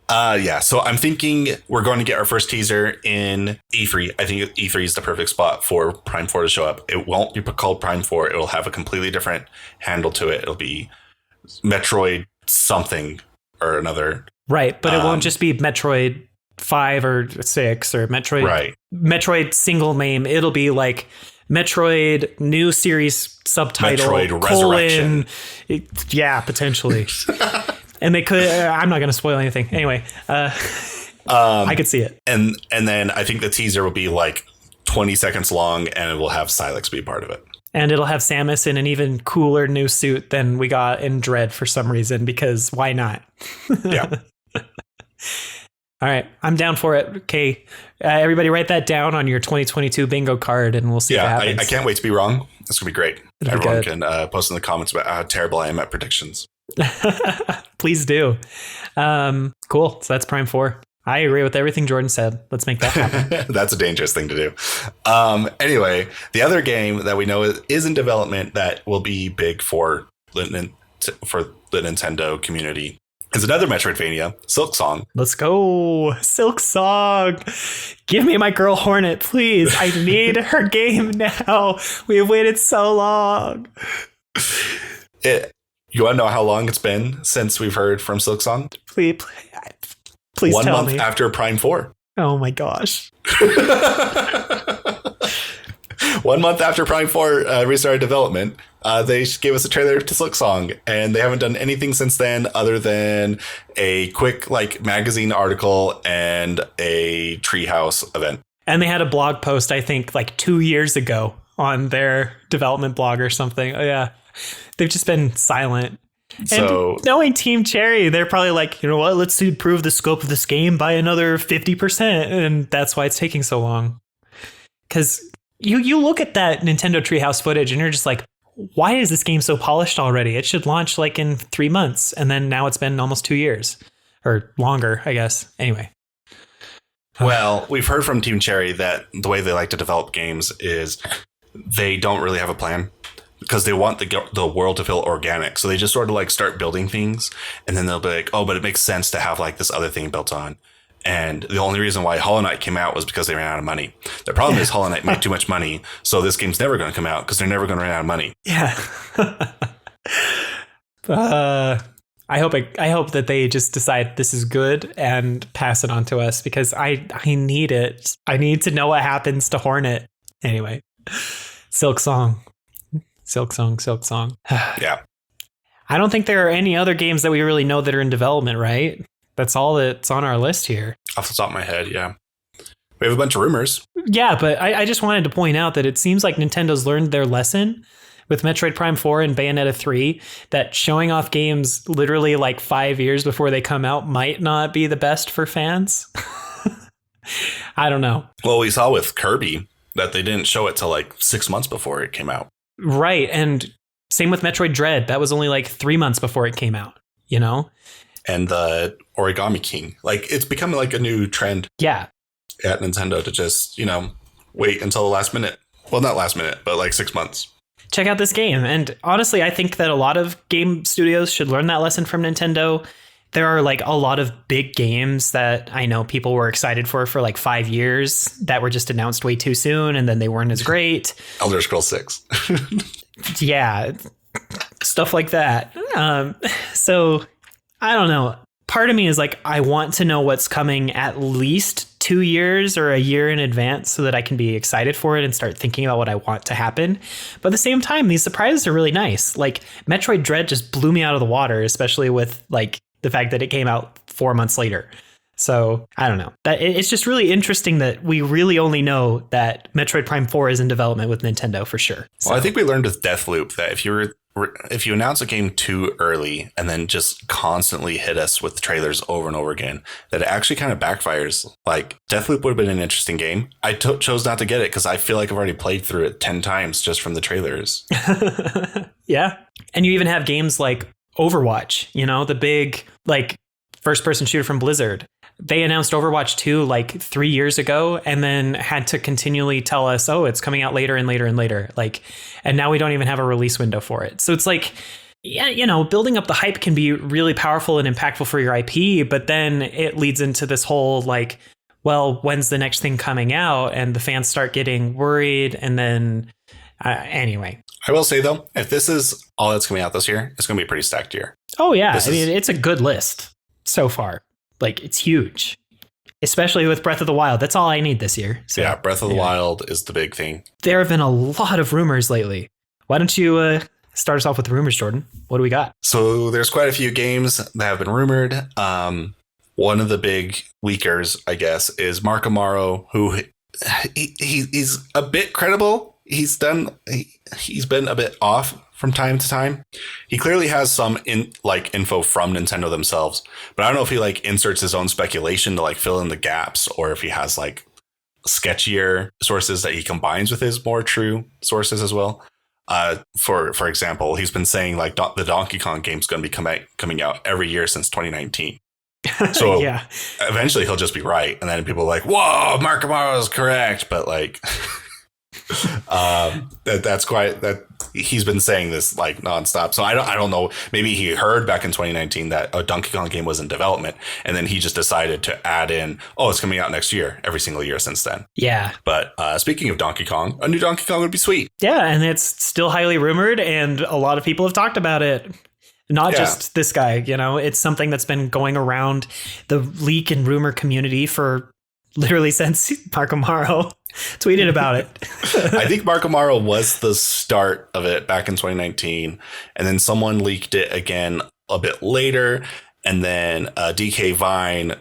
I'm thinking we're going to get our first teaser in E3. I think E3 is the perfect spot for Prime 4 to show up. It won't be called Prime 4. It'll have a completely different handle to it. It'll be Metroid something or another. Right, but it won't just be Metroid 5 or 6 or Metroid. Right. Metroid single name. It'll be like Metroid new series subtitle. Metroid Resurrection. Yeah, potentially. And they could. I'm not going to spoil anything. Anyway, I could see it. And then I think the teaser will be like 20 seconds long, and it will have Silex be part of it. And it'll have Samus in an even cooler new suit than we got in Dread for some reason, because why not? Yeah. All right, I'm down for it. Okay, everybody write that down on your 2022 bingo card, and we'll see what happens. I can't wait to be wrong. It's going to be great. Everyone good. can post in the comments about how terrible I am at predictions. Please do. Cool. So that's Prime 4. I agree with everything Jordan said. Let's make that happen. That's a dangerous thing to do. Anyway, the other game that we know is in development that will be big for the Nintendo community is another Metroidvania, Silk Song. Let's go. Silk Song. Give me my girl Hornet, please. I need her game now. We have waited so long. You want to know how long it's been since we've heard from Silk Song? Please 1 tell month me. after Prime 4. Oh my gosh. 1 month after Prime 4 restarted development, they gave us a trailer to Silk Song, and they haven't done anything since then other than a quick like magazine article and a Treehouse event. And they had a blog post, I think, like 2 years ago on their development blog or something. Oh, yeah. They've just been silent. So, and knowing Team Cherry, they're probably like, you know what, let's improve the scope of this game by another 50%. And that's why it's taking so long. Because you look at that Nintendo Treehouse footage and you're just like, why is this game so polished already? It should launch like in 3 months. And then now it's been almost 2 years or longer, I guess. Anyway. Well, we've heard from Team Cherry that the way they like to develop games is they don't really have a plan because they want the world to feel organic. So they just sort of like start building things and then they'll be like, oh, but it makes sense to have like this other thing built on. And the only reason why Hollow Knight came out was because they ran out of money. The problem is Hollow Knight made too much money. So this game's never going to come out because they're never going to run out of money. Yeah. I hope that they just decide this is good and pass it on to us because I need it. I need to know what happens to Hornet. Anyway, Silk Song. Yeah. I don't think there are any other games that we really know that are in development, right? That's all that's on our list here. Off the top of my head, yeah. We have a bunch of rumors. Yeah, but I just wanted to point out that it seems like Nintendo's learned their lesson with Metroid Prime 4 and Bayonetta 3, that showing off games literally like 5 years before they come out might not be the best for fans. I don't know. Well, we saw with Kirby that they didn't show it till like 6 months before it came out. Right. And same with Metroid Dread. That was only like 3 months before it came out, you know? And the Origami King. Like, it's becoming like a new trend. Yeah. At Nintendo to just, wait until the last minute. Well, not last minute, but like 6 months. Check out this game. And honestly, I think that a lot of game studios should learn that lesson from Nintendo. There are like a lot of big games that I know people were excited for like 5 years that were just announced way too soon and then they weren't as great. Elder Scrolls 6. Yeah, stuff like that. So I don't know. Part of me is like, I want to know what's coming at least 2 years or a year in advance so that I can be excited for it and start thinking about what I want to happen. But at the same time, these surprises are really nice. Like Metroid Dread just blew me out of the water, especially with like the fact that it came out 4 months later. So I don't know. It's just really interesting that we really only know that Metroid Prime 4 is in development with Nintendo for sure. So. Well, I think we learned with Deathloop that if you announce a game too early and then just constantly hit us with trailers over and over again, that it actually kind of backfires. Like Deathloop would have been an interesting game. I chose not to get it because I feel like I've already played through it 10 times just from the trailers. Yeah. And you even have games like Overwatch, the big like first person shooter from Blizzard. They announced Overwatch 2 like 3 years ago and then had to continually tell us, oh, it's coming out later and later and later. Like, and now we don't even have a release window for it. So it's like, yeah, building up the hype can be really powerful and impactful for your IP, but then it leads into this whole like, well, when's the next thing coming out? And the fans start getting worried. And then anyway. I will say, though, if this is all that's coming out this year, it's going to be a pretty stacked year. Oh, yeah. It's a good list so far. Like, it's huge, especially with Breath of the Wild. That's all I need this year. So, yeah, Breath of the Wild is the big thing. There have been a lot of rumors lately. Why don't you start us off with the rumors, Jordan? What do we got? So there's quite a few games that have been rumored. One of the big leakers, I guess, is Mark Amaro, who he's a bit credible. He's been a bit off from time to time. He clearly has some info from Nintendo themselves, but I don't know if he like inserts his own speculation to like fill in the gaps, or if he has like sketchier sources that he combines with his more true sources as well. For example, he's been saying like the Donkey Kong game's going to be coming out every year since 2019. So yeah, eventually he'll just be right, and then people are like, "Whoa, Mark Amaro is correct," but like. That's quite that he's been saying this like nonstop. So I don't know. Maybe he heard back in 2019 that a Donkey Kong game was in development, and then he just decided to add in, oh, it's coming out next year, every single year since then. Yeah. But speaking of Donkey Kong, a new Donkey Kong would be sweet. Yeah, and it's still highly rumored, and a lot of people have talked about it. Not just this guy, it's something that's been going around the leak and rumor community for literally since Mark Amaro tweeted about it. I think Mark Amaro was the start of it back in 2019. And then someone leaked it again a bit later. And then DK Vine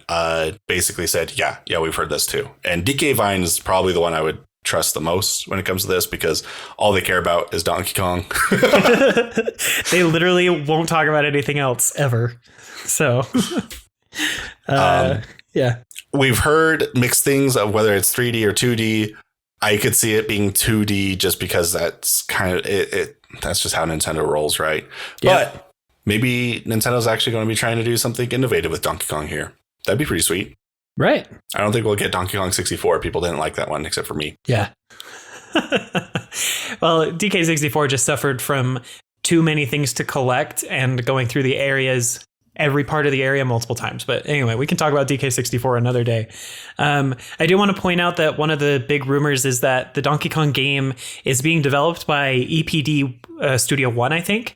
basically said, yeah, we've heard this too. And DK Vine is probably the one I would trust the most when it comes to this, because all they care about is Donkey Kong. They literally won't talk about anything else ever. So, yeah. We've heard mixed things of whether it's 3D or 2D. I could see it being 2D just because that's kind of it. That's just how Nintendo rolls, right? Yeah. But maybe Nintendo's actually going to be trying to do something innovative with Donkey Kong here. That'd be pretty sweet. Right. I don't think we'll get Donkey Kong 64. People didn't like that one except for me. Yeah. Well, DK64 just suffered from too many things to collect and going through the areas, every part of the area multiple times. But anyway, we can talk about DK64 another day. I do want to point out that one of the big rumors is that the Donkey Kong game is being developed by EPD Studio One, I think.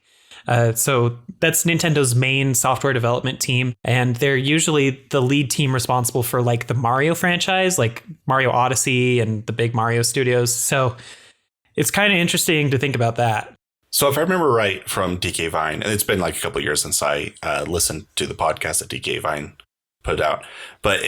So that's Nintendo's main software development team. And they're usually the lead team responsible for like the Mario franchise, like Mario Odyssey and the big Mario studios. So it's kind of interesting to think about that. So if I remember right from DK Vine, and it's been like a couple of years since I listened to the podcast that DK Vine put out, but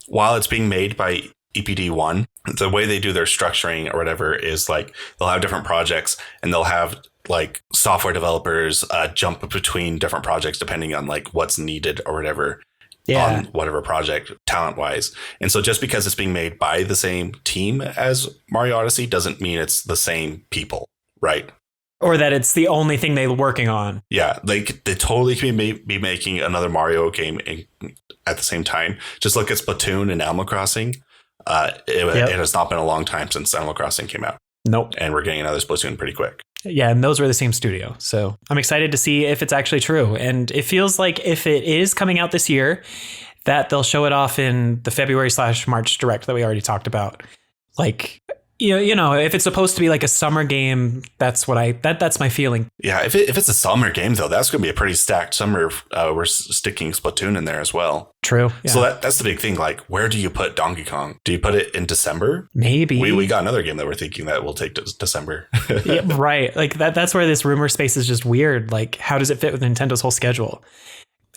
while it's being made by EPD1, the way they do their structuring or whatever is like they'll have different projects and they'll have like software developers jump between different projects depending on like what's needed or whatever on whatever project talent wise. And so just because it's being made by the same team as Mario Odyssey doesn't mean it's the same people, right? Or that it's the only thing they're working on. Yeah, they totally can be making another Mario game at the same time. Just look at Splatoon and Animal Crossing. It has not been a long time since Animal Crossing came out. Nope. And we're getting another Splatoon pretty quick. Yeah, and those were the same studio. So I'm excited to see if it's actually true. And it feels like if it is coming out this year, that they'll show it off in the February/March Direct that we already talked about. Like, you know, if it's supposed to be like a summer game, that's my feeling. Yeah, if it's a summer game, though, that's going to be a pretty stacked summer. We're sticking Splatoon in there as well. True. Yeah. So that's the big thing. Like, where do you put Donkey Kong? Do you put it in December? Maybe. We got another game that we're thinking that will take December. Yeah, right. Like that's where this rumor space is just weird. Like, how does it fit with Nintendo's whole schedule?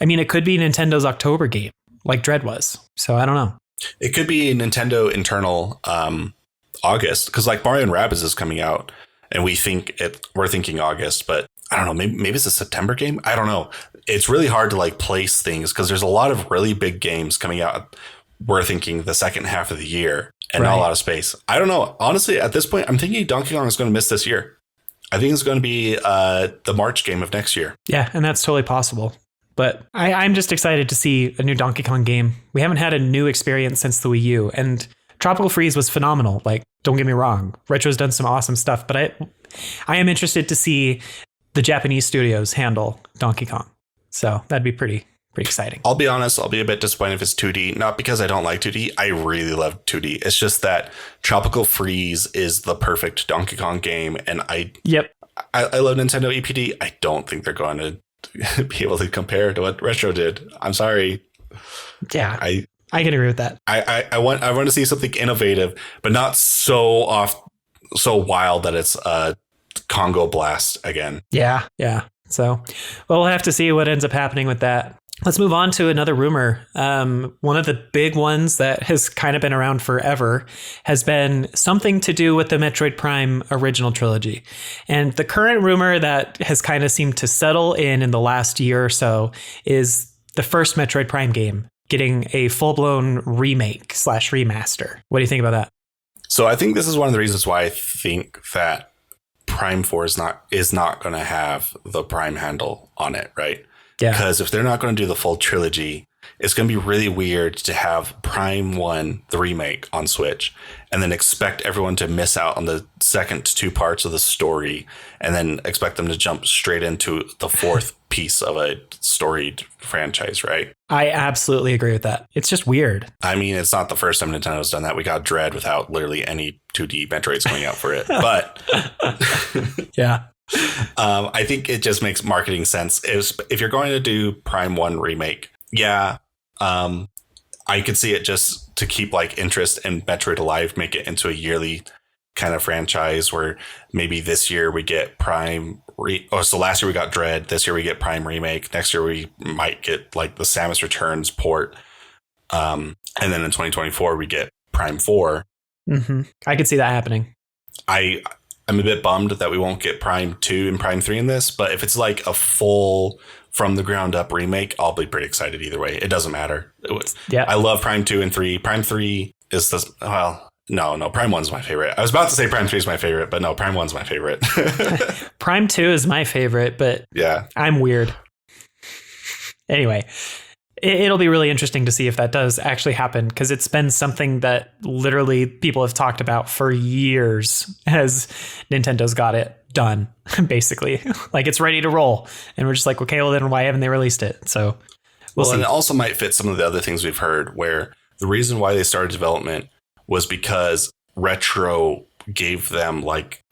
I mean, it could be Nintendo's October game, like Dread was. So I don't know. It could be Nintendo internal August, because like Mario and Rabbids is coming out and we're thinking August, but I don't know, maybe it's a September game. I don't know. It's really hard to like place things because there's a lot of really big games coming out. We're thinking the second half of the year and not a lot of space. I don't know. Honestly, at this point, I'm thinking Donkey Kong is going to miss this year. I think it's going to be the March game of next year. Yeah, and that's totally possible. But I'm just excited to see a new Donkey Kong game. We haven't had a new experience since the Wii U, and Tropical Freeze was phenomenal. Like, don't get me wrong, Retro's done some awesome stuff, but I am interested to see the Japanese studios handle Donkey Kong. So that'd be pretty exciting. I'll be honest, I'll be a bit disappointed if it's 2D, not because I don't like 2D. I really love 2D. It's just that Tropical Freeze is the perfect Donkey Kong game, and I love Nintendo EPD. I don't think they're going to be able to compare to what Retro did. I'm sorry. Yeah. I can agree with that. I want to see something innovative, but not so wild that it's a Congo Blast again. Yeah. So, well, we'll have to see what ends up happening with that. Let's move on to another rumor. One of the big ones that has kind of been around forever has been something to do with the Metroid Prime original trilogy. And the current rumor that has kind of seemed to settle in the last year or so is the first Metroid Prime game getting a full-blown remake/remaster. What do you think about that? So I think this is one of the reasons why I think that Prime 4 is not going to have the Prime handle on it, right? Yeah. Because if they're not going to do the full trilogy, it's going to be really weird to have Prime 1, the remake, on Switch, and then expect everyone to miss out on the second two parts of the story, and then expect them to jump straight into the fourth piece of a storied franchise, right? I absolutely agree with that. It's just weird. I mean, it's not the first time Nintendo's done that. We got Dread without literally any 2D Metroids coming out for it. But yeah. I think it just makes marketing sense. If you're going to do Prime 1 remake, I could see it just to keep like interest in Metroid alive, make it into a yearly kind of franchise where maybe this year we get Prime. So last year we got Dread. This year we get Prime Remake. Next year we might get like the Samus Returns port. And then in 2024 we get Prime 4. I could see that happening. I'm a bit bummed that we won't get Prime 2 and Prime 3 in this, but if it's like a full from the ground up remake, I'll be pretty excited either way. It doesn't matter. I love Prime 2 and 3. Prime 3 is the, well, no, Prime 1's my favorite. I was about to say Prime 3 is my favorite, but no, Prime 1's my favorite. Prime 2 is my favorite, but yeah, I'm weird. Anyway, it'll be really interesting to see if that does actually happen, because it's been something that literally people have talked about for years as Nintendo's got it done, basically. Like, it's ready to roll. And we're just like, okay, well, then why haven't they released it? So we'll see. And it also might fit some of the other things we've heard, where the reason why they started development was because Retro gave them, like,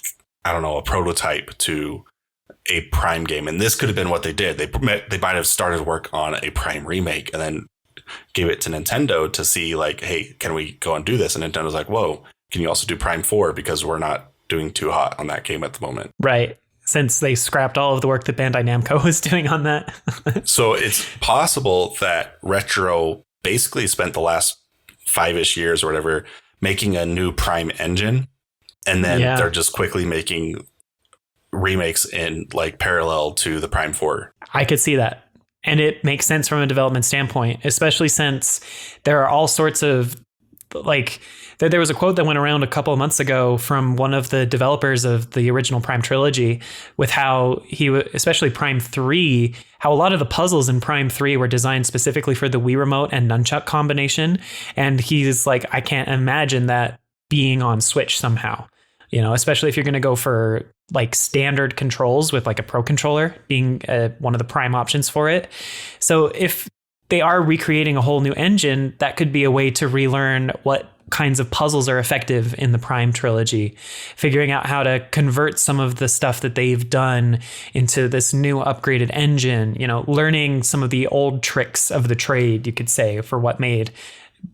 I don't know, a prototype to a Prime game. And this could have been what they did. They might have started work on a Prime remake and then gave it to Nintendo to see, like, hey, can we go and do this? And Nintendo's like, whoa, can you also do Prime 4? Because we're not doing too hot on that game at the moment. Right. Since they scrapped all of the work that Bandai Namco was doing on that. So it's possible that Retro basically spent the last 5-ish years or whatever making a new Prime engine. And then they're just quickly making remakes in, like, parallel to the Prime 4. I could see that. And it makes sense from a development standpoint, especially since there are all sorts of, like, there was a quote that went around a couple of months ago from one of the developers of the original Prime trilogy with how especially Prime 3, how a lot of the puzzles in Prime 3 were designed specifically for the Wii Remote and nunchuck combination. And he's like, I can't imagine that being on Switch somehow, you know, especially if you're going to go for like standard controls with like a Pro controller being one of the Prime options for it. So if they are recreating a whole new engine, that could be a way to relearn what kinds of puzzles are effective in the Prime trilogy, figuring out how to convert some of the stuff that they've done into this new upgraded engine, you know, learning some of the old tricks of the trade, you could say, for what made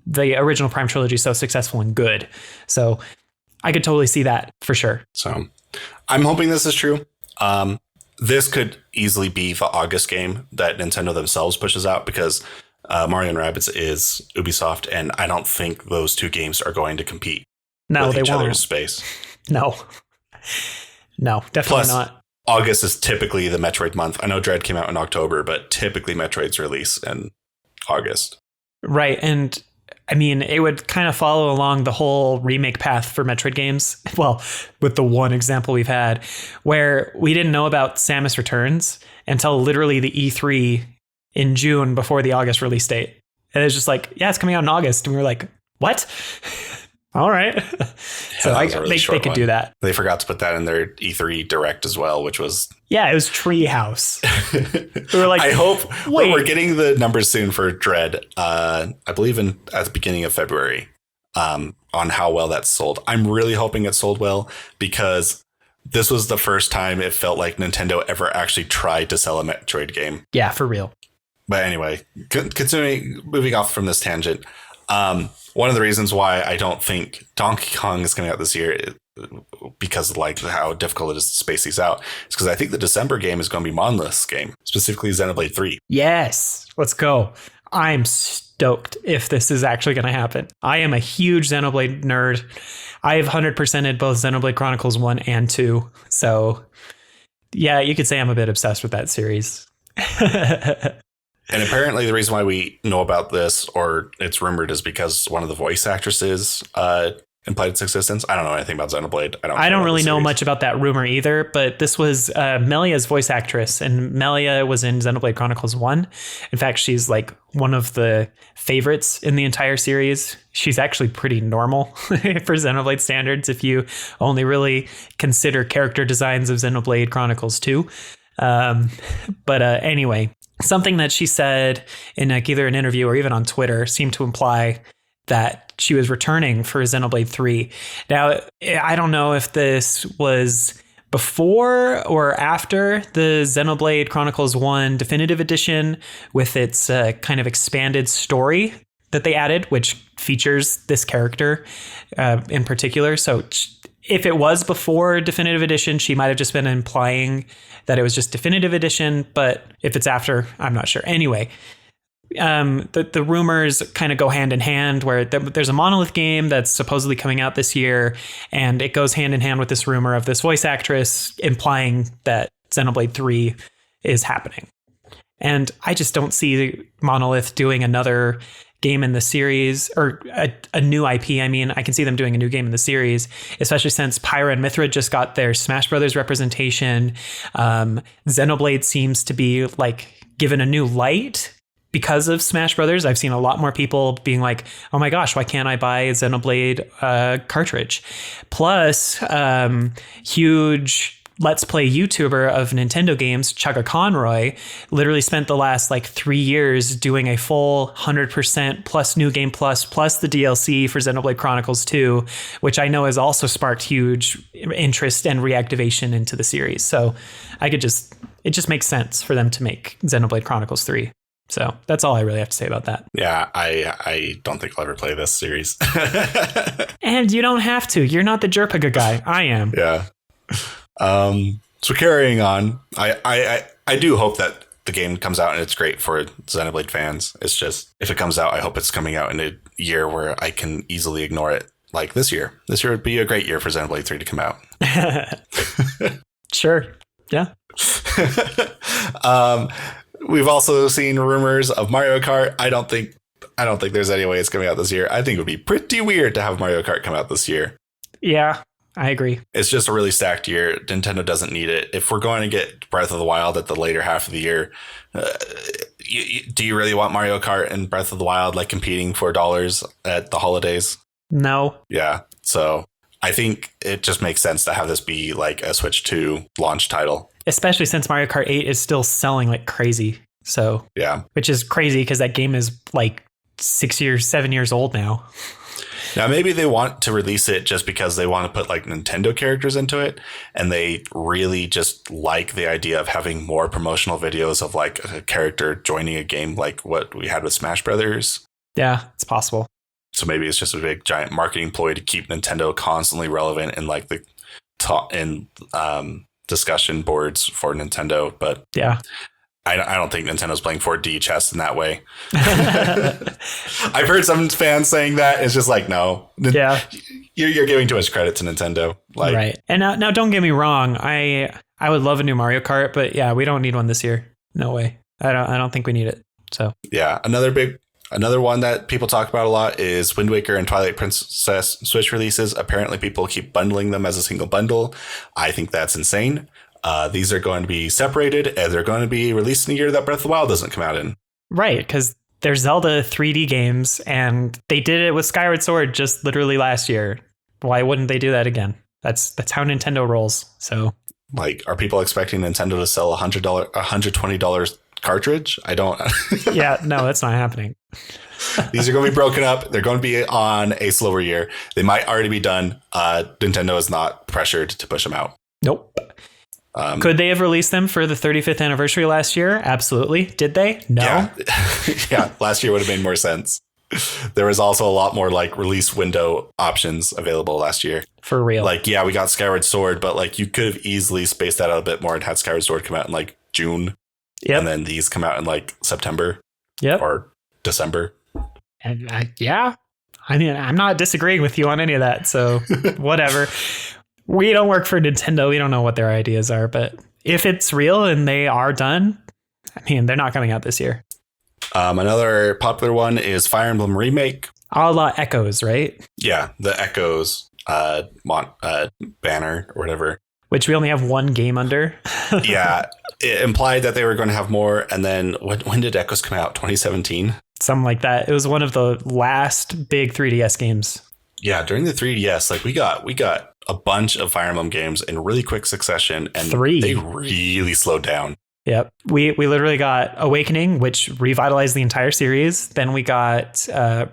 the original Prime trilogy so successful and good. So I could totally see that for sure. So I'm hoping this is true. This could easily be the August game that Nintendo themselves pushes out, because Mario & Rabbids is Ubisoft, and I don't think those two games are going to compete with each other's space. No, definitely Plus, not. August is typically the Metroid month. I know Dread came out in October, but typically Metroid's release in August. Right, and I mean, it would kind of follow along the whole remake path for Metroid games. Well, with the one example we've had where we didn't know about Samus Returns until literally the E3 in June before the August release date. And it's just like, yeah, it's coming out in August. And we were like, what? All right. Yeah, so they could do that. They forgot to put that in their E3 Direct as well, which was... Yeah, it was Treehouse. We were like, I hope we're getting the numbers soon for Dread. I believe at the beginning of February, on how well that's sold. I'm really hoping it sold well, because this was the first time it felt like Nintendo ever actually tried to sell a Metroid game. Yeah, for real. But anyway, moving off from this tangent, one of the reasons why I don't think Donkey Kong is coming out this year, because of like how difficult it is to space these out, is because I think the December game is going to be Monolith's game, specifically Xenoblade 3. Yes, let's go. I'm stoked if this is actually going to happen. I am a huge Xenoblade nerd. I have 100%ed both Xenoblade Chronicles 1 and 2. So yeah, you could say I'm a bit obsessed with that series. And apparently the reason why we know about this, or it's rumored, is because one of the voice actresses implied its existence. I don't know anything about Xenoblade. I don't really know much about that rumor either, but this was Melia's voice actress, and Melia was in Xenoblade Chronicles 1. In fact, she's like one of the favorites in the entire series. She's actually pretty normal for Xenoblade standards if you only really consider character designs of Xenoblade Chronicles 2. But anyway, something that she said in like either an interview or even on Twitter seemed to imply that she was returning for Xenoblade 3. Now, I don't know if this was before or after the Xenoblade Chronicles 1 Definitive Edition with its kind of expanded story that they added, which features this character in particular. So if it was before Definitive Edition, she might have just been implying that it was just Definitive Edition. But if it's after, I'm not sure. Anyway, The rumors kind of go hand in hand, where there's a Monolith game that's supposedly coming out this year, and it goes hand in hand with this rumor of this voice actress implying that Xenoblade 3 is happening. And I just don't see Monolith doing another game in the series, or a new IP. I mean, I can see them doing a new game in the series, especially since Pyra and Mithra just got their Smash Brothers representation. Xenoblade seems to be like given a new light because of Smash Brothers. I've seen a lot more people being like, oh my gosh, why can't I buy a Xenoblade cartridge? Plus, huge Let's Play YouTuber of Nintendo games, Chugga Conroy, literally spent the last like 3 years doing a full 100% plus New Game Plus the DLC for Xenoblade Chronicles 2, which I know has also sparked huge interest and reactivation into the series. So it just makes sense for them to make Xenoblade Chronicles 3. So that's all I really have to say about that. Yeah, I don't think I'll ever play this series. And you don't have to. You're not the Jerpaga guy. I am. Yeah. So carrying on, I do hope that the game comes out and it's great for Xenoblade fans. It's just, if it comes out, I hope it's coming out in a year where I can easily ignore it. Like this year. This year would be a great year for Xenoblade 3 to come out. Sure. Yeah. We've also seen rumors of Mario Kart. I don't think there's any way it's coming out this year. I think it would be pretty weird to have Mario Kart come out this year. Yeah. I agree. It's just a really stacked year. Nintendo doesn't need it. If we're going to get Breath of the Wild at the later half of the year, do you really want Mario Kart and Breath of the Wild like competing for dollars at the holidays? No. Yeah. So I think it just makes sense to have this be like a Switch 2 launch title. Especially since Mario Kart 8 is still selling like crazy. So yeah, which is crazy because that game is like 7 years old now. Now, maybe they want to release it just because they want to put like Nintendo characters into it. And they really just like the idea of having more promotional videos of like a character joining a game like what we had with Smash Brothers. Yeah, it's possible. So maybe it's just a big giant marketing ploy to keep Nintendo constantly relevant in like the discussion boards for Nintendo. But yeah. I don't think Nintendo's playing 4D chess in that way. I've heard some fans saying that. It's just like, no. Yeah. You're giving too much credit to Nintendo. Like, right. And now don't get me wrong. I would love a new Mario Kart, but yeah, we don't need one this year. No way. I don't think we need it. So yeah. Another one that people talk about a lot is Wind Waker and Twilight Princess Switch releases. Apparently people keep bundling them as a single bundle. I think that's insane. These are going to be separated and they're going to be released in a year that Breath of the Wild doesn't come out in. Right, because they're Zelda 3D games and they did it with Skyward Sword just literally last year. Why wouldn't they do that again? That's how Nintendo rolls. So, like, are people expecting Nintendo to sell $120 cartridge? I don't. Yeah, no, that's not happening. These are going to be broken up. They're going to be on a slower year. They might already be done. Nintendo is not pressured to push them out. Nope. Could they have released them for the 35th anniversary last year? Absolutely. Did they? No. Yeah. Yeah, last year would have made more sense. There was also a lot more like release window options available last year. For real. Like, yeah, we got Skyward Sword, but like you could have easily spaced that out a bit more and had Skyward Sword come out in like June. Yep. And then these come out in like September. Yep. Or December. And yeah. I mean, I'm not disagreeing with you on any of that. So whatever. We don't work for Nintendo. We don't know what their ideas are. But if it's real and they are done, I mean, they're not coming out this year. Another popular one is Fire Emblem Remake. A la Echoes, right? Yeah, the Echoes banner or whatever. Which we only have one game under. Yeah, it implied that they were going to have more. And then when did Echoes come out? 2017? Something like that. It was one of the last big 3DS games. Yeah, during the 3DS, like we got a bunch of Fire Emblem games in really quick succession, and they really slowed down. Yep. We literally got Awakening, which revitalized the entire series. Then we got oh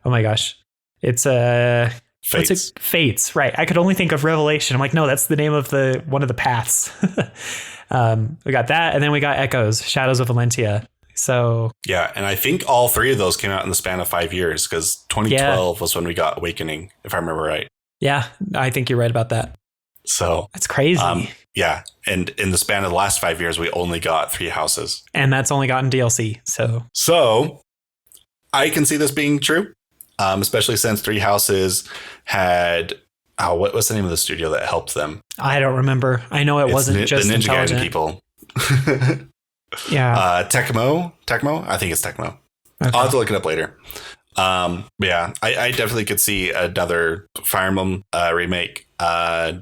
my gosh. It's Fates. Fates, right. I could only think of Revelation. I'm like, no, that's the name of one of the paths. We got that, and then we got Echoes, Shadows of Valentia. So yeah, and I think all three of those came out in the span of 5 years, because 2012 was when we got Awakening, if I remember right. Yeah, I think you're right about that. So that's crazy. Yeah. And in the span of the last 5 years, we only got 3 houses. And that's only gotten DLC. So I can see this being true, especially since 3 houses had... Oh, what was the name of the studio that helped them? I don't remember. I know it wasn't just the Ninja Intelligent. Gaiden people. Yeah. Tecmo? I think it's Tecmo. Okay. I'll have to look it up later. Yeah, I definitely could see another Fire Emblem remake. I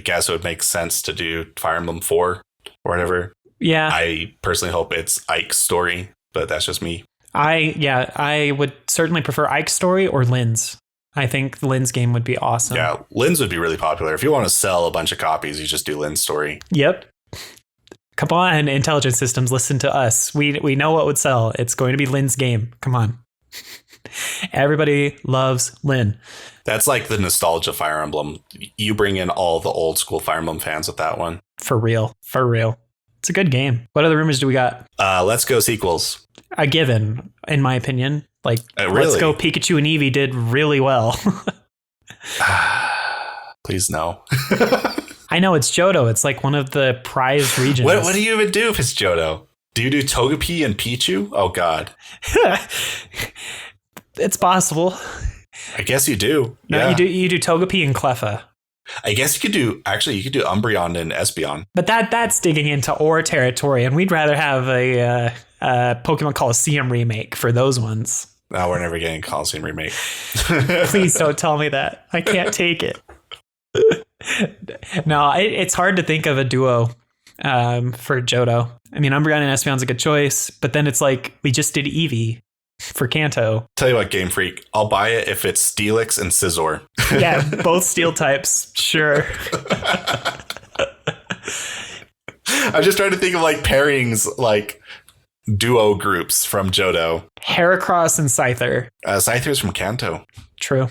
guess it would make sense to do Fire Emblem 4 or whatever. Yeah. I personally hope it's Ike's story, but that's just me. I would certainly prefer Ike's story or Lynn's. I think Lynn's game would be awesome. Yeah, Lynn's would be really popular. If you want to sell a bunch of copies, you just do Lynn's story. Yep. Come on, Intelligent Systems, listen to us. We know what would sell. It's going to be Lynn's game. Come on. Everybody loves Lynn. That's like the nostalgia Fire Emblem. You bring in all the old school Fire Emblem fans with that one. For real. It's a good game. What other rumors do we got? Let's Go sequels. A given, in my opinion. Like, Really? Let's Go Pikachu and Eevee did really well. Please no. I know, it's Johto. It's like one of the prized regions. What do you even do if it's Johto? Do you do Togepi and Pichu? Oh, God. It's possible. I guess you do. No, yeah. you do Togepi and Cleffa. I guess you could do Umbreon and Espeon. But that's digging into ore territory, and we'd rather have a Pokemon Coliseum remake for those ones. No, we're never getting Coliseum remake. Please don't tell me that. I can't take it. No, it's hard to think of a duo for Johto. I mean, Umbreon and Espeon's a good choice, but then it's like we just did Eevee for Kanto. Tell you what, Game Freak, I'll buy it if it's Steelix and Scizor. Yeah, both steel types. Sure. I'm just trying to think of like pairings, like duo groups from Johto. Heracross and Scyther. Scyther's from Kanto. True.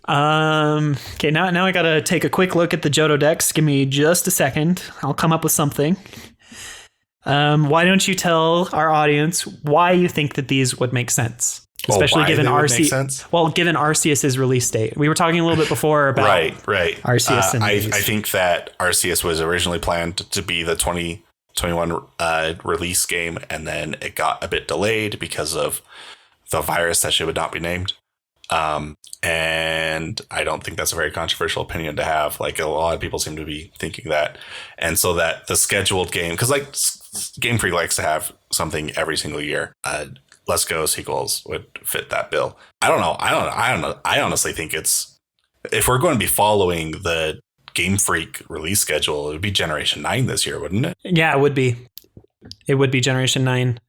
Okay, now I gotta take a quick look at the Johto decks. Give me just a second. I'll come up with something. Why don't you tell our audience why you think that these would make sense? Especially given given Arceus's release date. We were talking a little bit before about right. Arceus. And I think that Arceus was originally planned to be the 2021 release game, and then it got a bit delayed because of the virus that should not be named. And I don't think that's a very controversial opinion to have. Like, a lot of people seem to be thinking that. And so that the scheduled game, because like Game Freak likes to have something every single year. Let's Go sequels would fit that bill. I don't know. I honestly think if we're going to be following the Game Freak release schedule, it would be Generation 9 this year, wouldn't it? Yeah, it would be. It would be Generation 9.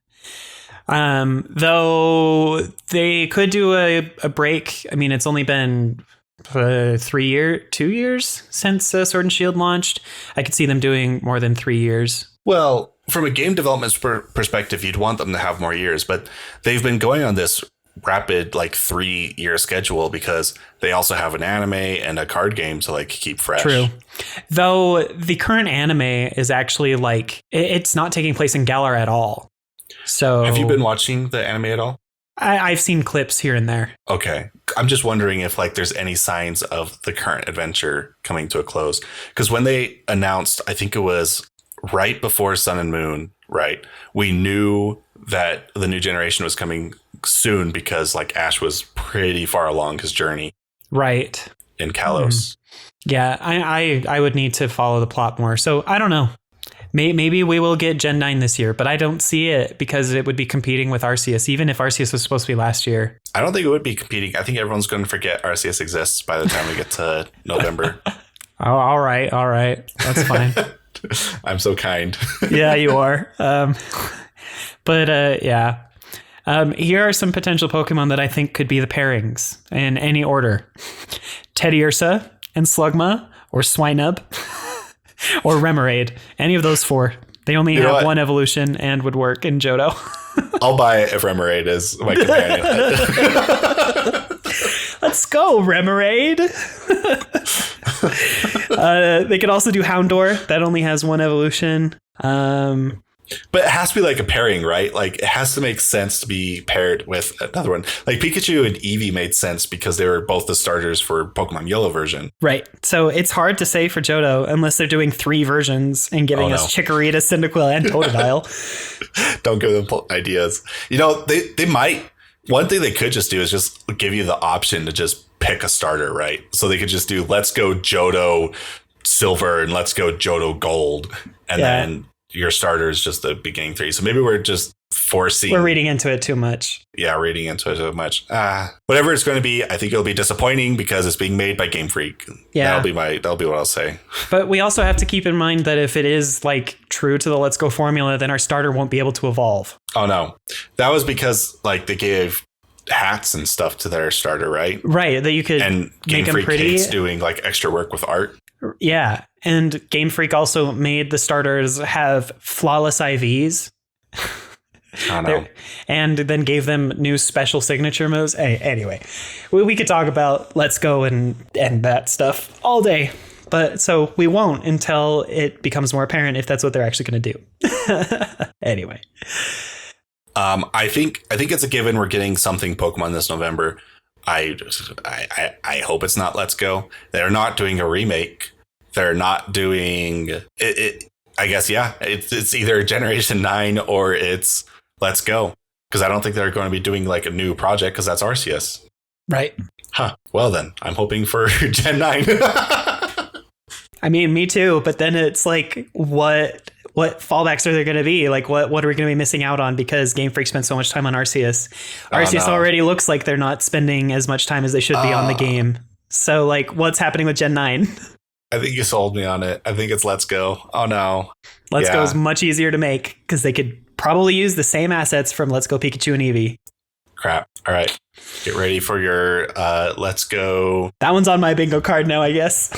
Though they could do a break. I mean, it's only been 2 years since Sword and Shield launched. I could see them doing more than 3 years. Well, from a game development perspective, you'd want them to have more years, but they've been going on this rapid 3-year schedule because they also have an anime and a card game to keep fresh. True. Though the current anime is actually it's not taking place in Galar at all. So have you been watching the anime at all? I've seen clips here and there. Okay. I'm just wondering if there's any signs of the current adventure coming to a close. Because when they announced, I think it was right before Sun and Moon, right? We knew that the new generation was coming soon because Ash was pretty far along his journey. Right. In Kalos. Yeah, I would need to follow the plot more. So I don't know. Maybe we will get Gen 9 this year, but I don't see it because it would be competing with Arceus, even if Arceus was supposed to be last year. I don't think it would be competing. I think everyone's going to forget Arceus exists by the time we get to November. Oh, all right. That's fine. I'm so kind. Yeah, you are. But yeah. Here are some potential Pokemon that I think could be the pairings in any order. Teddiursa and Slugma or Swinub. Or Remoraid. Any of those 4. They only have one evolution and would work in Johto. I'll buy it if Remoraid is my companion. Let's go, Remoraid. They could also do Houndour. That only has one evolution. But it has to be like a pairing, right? Like it has to make sense to be paired with another one. Like Pikachu and Eevee made sense because they were both the starters for Pokemon Yellow version. Right. So it's hard to say for Johto unless they're doing 3 versions and giving us Chikorita, Cyndaquil, and Totodile. Don't give them ideas. They might. One thing they could just do is just give you the option to just pick a starter, right? So they could just do let's go Johto Silver and let's go Johto Gold. And then your starter is just the beginning 3. So maybe we're just forcing. We're reading into it too much. Yeah, reading into it too much. Whatever it's going to be, I think it'll be disappointing because it's being made by Game Freak. Yeah, that'll be what I'll say. But we also have to keep in mind that if it is like true to the Let's Go formula, then our starter won't be able to evolve. Oh no, that was because like they gave hats and stuff to their starter, right? Right, that you could and Game make Freak them pretty. hates doing like extra work with art. Yeah, and Game Freak also made the starters have flawless IVs. I know. And then gave them new special signature moves. Anyway, we could talk about Let's Go and that stuff all day. But so we won't until it becomes more apparent if that's what they're actually going to do. Anyway. I think it's a given we're getting something Pokemon this November. I hope it's not Let's Go. They're not doing a remake. They're not doing it. I guess, yeah, it's either Generation 9 or it's Let's Go. Because I don't think they're going to be doing like a new project because that's Arceus. Right. Huh. Well, then I'm hoping for Gen 9. I mean, me too. But then it's like, what fallbacks are there going to be? Like, what are we going to be missing out on because Game Freak spent so much time on Arceus? Arceus already looks like they're not spending as much time as they should be on the game. So, like, what's happening with Gen 9? I think you sold me on it. I think it's Let's Go. Oh, no. Let's Go is much easier to make because they could probably use the same assets from Let's Go Pikachu and Eevee. Crap. All right. Get ready for your Let's Go. That one's on my bingo card now, I guess.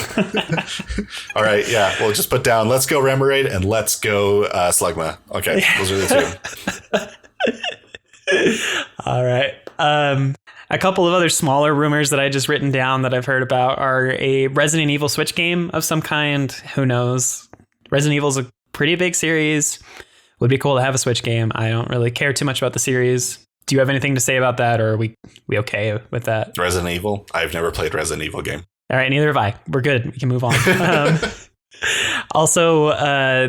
All right. Yeah. We'll just put down Let's Go Remoraid and Let's Go Slugma. Okay. Those are the 2. All right. A couple of other smaller rumors that I just written down that I've heard about are a Resident Evil Switch game of some kind. Who knows? Resident Evil's a pretty big series. Would be cool to have a Switch game. I don't really care too much about the series. Do you have anything to say about that, or are we okay with that? Resident Evil? I've never played Resident Evil game. All right, neither have I. We're good. We can move on. Also,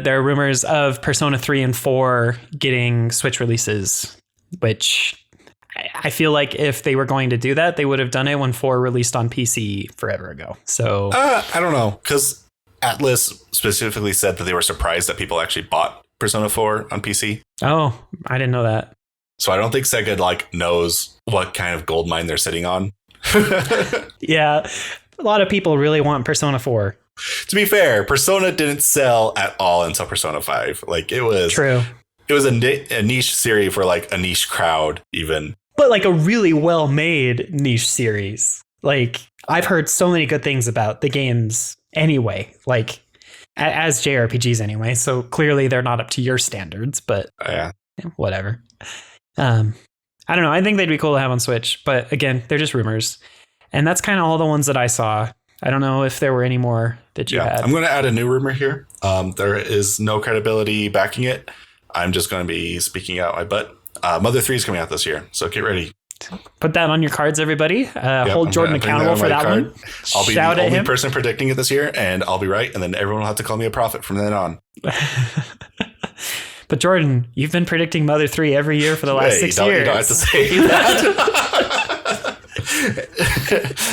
there are rumors of Persona 3 and 4 getting Switch releases, which I feel like if they were going to do that, they would have done it when 4 released on PC forever ago. So I don't know, because Atlas specifically said that they were surprised that people actually bought Persona 4 on PC. Oh, I didn't know that. So I don't think Sega like knows what kind of gold mine they're sitting on. Yeah, a lot of people really want Persona 4. To be fair, Persona didn't sell at all until Persona 5. Like it was true. It was a niche series for like a niche crowd, even. But like a really well-made niche series. Like I've heard so many good things about the games anyway. Like as JRPGs anyway. So clearly they're not up to your standards. But whatever. I don't know. I think they'd be cool to have on Switch, but again, they're just rumors. And that's kind of all the ones that I saw. I don't know if there were any more that you had. I'm going to add a new rumor here. There is no credibility backing it. I'm just going to be speaking out my butt. Mother 3 is coming out this year, so get ready. Put that on your cards, everybody. Hold Jordan accountable for that one. I'll be the only person predicting it this year, and I'll be right, and then everyone will have to call me a prophet from then on. But Jordan, you've been predicting Mother 3 every year for the last 6 years. You don't have to say that.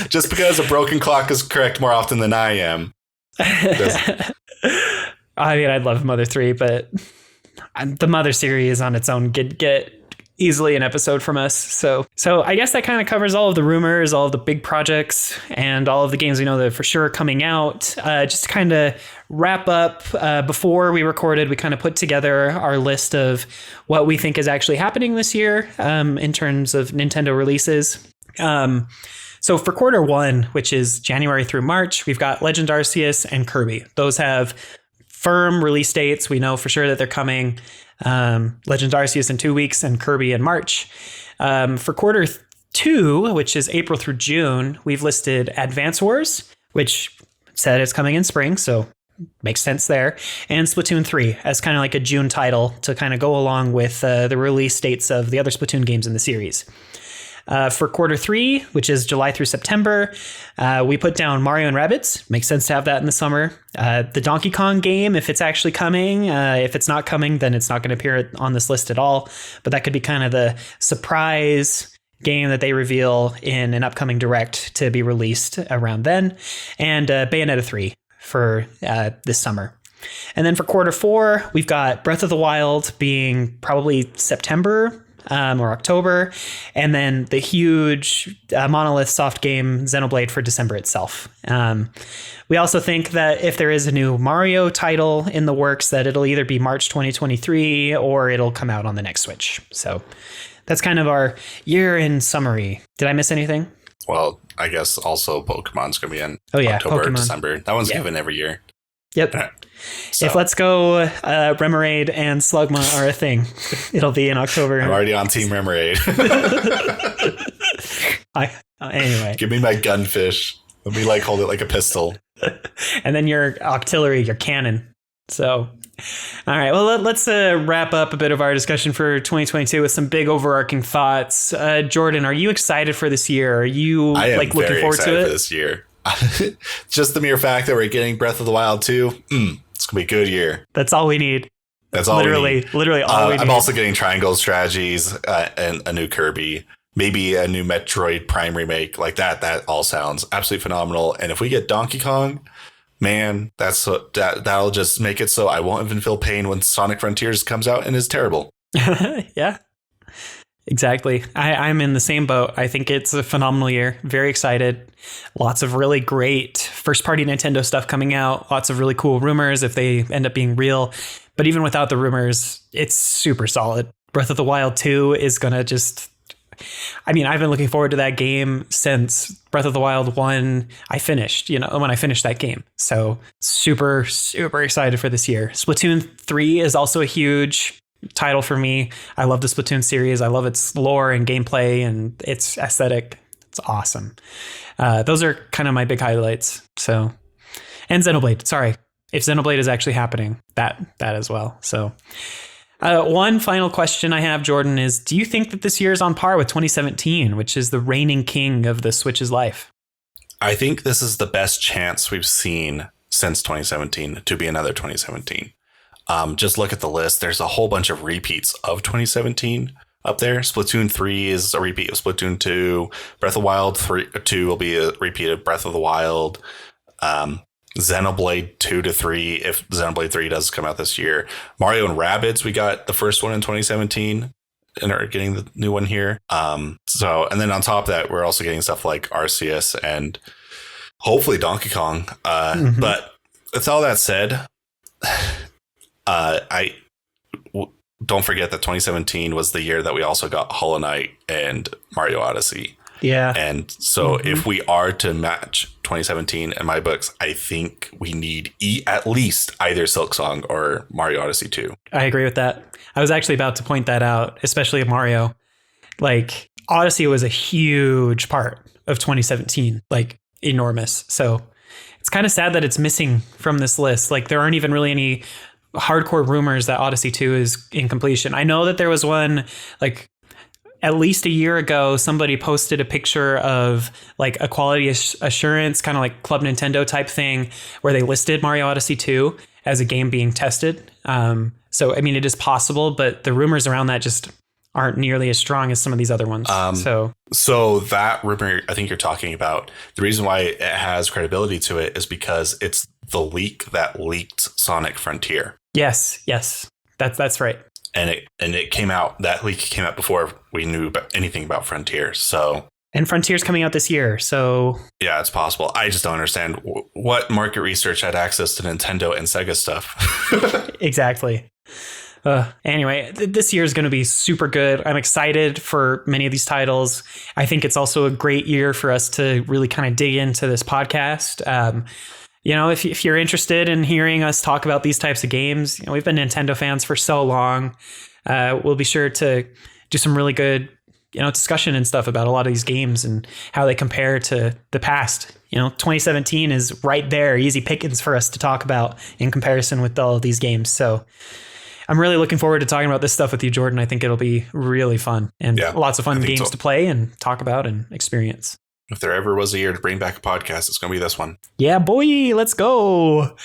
Just because a broken clock is correct more often than I am. I mean, I'd love Mother 3, but the Mother series on its own get easily an episode from us. So I guess that kind of covers all of the rumors, all of the big projects, and all of the games we know that are for sure coming out. Just to kind of wrap up, before we recorded, we kind of put together our list of what we think is actually happening this year in terms of Nintendo releases. So for quarter 1, which is January through March, we've got Legend Arceus and Kirby. Those have firm release dates. We know for sure that they're coming. Legend Arceus in 2 weeks and Kirby in March. For quarter 2, which is April through June, we've listed Advance Wars, which said it's coming in spring. So makes sense there. And Splatoon 3 as kind of like a June title to kind of go along with the release dates of the other Splatoon games in the series. For quarter 3, which is July through September, we put down Mario and Rabbids. Makes sense to have that in the summer. The Donkey Kong game, if it's actually coming. If it's not coming, then it's not going to appear on this list at all. But that could be kind of the surprise game that they reveal in an upcoming Direct to be released around then. And Bayonetta 3 for this summer. And then for quarter 4, we've got Breath of the Wild being probably September or October, and then the huge Monolith soft game Xenoblade for December itself. We also think that if there is a new Mario title in the works, that it'll either be March 2023 or it'll come out on the next Switch. So that's kind of our year in summary. Did I miss anything? Well, I guess also Pokemon's going to be in Pokemon. October or December. That one's given every year. Yep. So. If Let's Go, Remoraid, and Slugma are a thing, it'll be in October. I'm already on Team Remoraid. Anyway. Give me my gunfish. Let me hold it like a pistol. And then your Octillery, your cannon. So, all right. Well, let's wrap up a bit of our discussion for 2022 with some big overarching thoughts. Jordan, are you excited for this year? Are you looking forward to it? For this year. Just the mere fact that we're getting Breath of the Wild 2, it's gonna be a good year. That's all we need. That's all literally all we need. I'm also getting Triangle Strategies and a new Kirby, maybe a new Metroid Prime remake. Like that all sounds absolutely phenomenal. And if we get Donkey Kong, man, that'll just make it so I won't even feel pain when Sonic Frontiers comes out and is terrible. Yeah. Exactly. I'm in the same boat. I think it's a phenomenal year. Very excited. Lots of really great first-party Nintendo stuff coming out. Lots of really cool rumors if they end up being real. But even without the rumors, it's super solid. Breath of the Wild 2 is going to just... I've been looking forward to that game since Breath of the Wild 1 I finished, when I finished that game. So super, super excited for this year. Splatoon 3 is also a huge title for me. I love the Splatoon series. I love its lore and gameplay and its aesthetic. It's awesome. Those are kind of my big highlights. So, and Xenoblade. Sorry, if Xenoblade is actually happening, that as well. So, one final question I have, Jordan, is: do you think that this year is on par with 2017, which is the reigning king of the Switch's life? I think this is the best chance we've seen since 2017 to be another 2017. Just look at the list. There's a whole bunch of repeats of 2017 up there. Splatoon 3 is a repeat of Splatoon 2. Breath of the Wild 2 will be a repeat of Breath of the Wild. Xenoblade 2 to 3, if Xenoblade 3 does come out this year. Mario and Rabbids, we got the first one in 2017 and are getting the new one here. And then on top of that, we're also getting stuff like Arceus and hopefully Donkey Kong. But with all that said, don't forget that 2017 was the year that we also got Hollow Knight and Mario Odyssey. Yeah. And so if we are to match 2017 in my books, I think we need at least either Silksong or Mario Odyssey 2. I agree with that. I was actually about to point that out, especially Mario. Odyssey was a huge part of 2017, enormous. So it's kind of sad that it's missing from this list. There aren't even really any hardcore rumors that Odyssey 2 is in completion. I know that there was one at least a year ago, somebody posted a picture of a quality assurance kind of Club Nintendo type thing where they listed Mario Odyssey 2 as a game being tested. So it is possible, but the rumors around that just aren't nearly as strong as some of these other ones. So that rumor I think you're talking about, the reason why it has credibility to it is because it's the leak that leaked Sonic Frontier. Yes, that's right. And it came out, that leak came out before we knew anything about Frontier. So, and Frontier's coming out this year. So yeah, it's possible. I just don't understand what market research had access to Nintendo and Sega stuff. Exactly. Anyway, this year is going to be super good. I'm excited for many of these titles. I think it's also a great year for us to really kind of dig into this podcast. If you're interested in hearing us talk about these types of games, we've been Nintendo fans for so long. We'll be sure to do some really good, discussion and stuff about a lot of these games and how they compare to the past, 2017 is right there, easy pickings for us to talk about in comparison with all of these games. So I'm really looking forward to talking about this stuff with you, Jordan. I think it'll be really fun and lots of fun games to play and talk about and experience. If there ever was a year to bring back a podcast, it's going to be this one. Yeah, boy, let's go.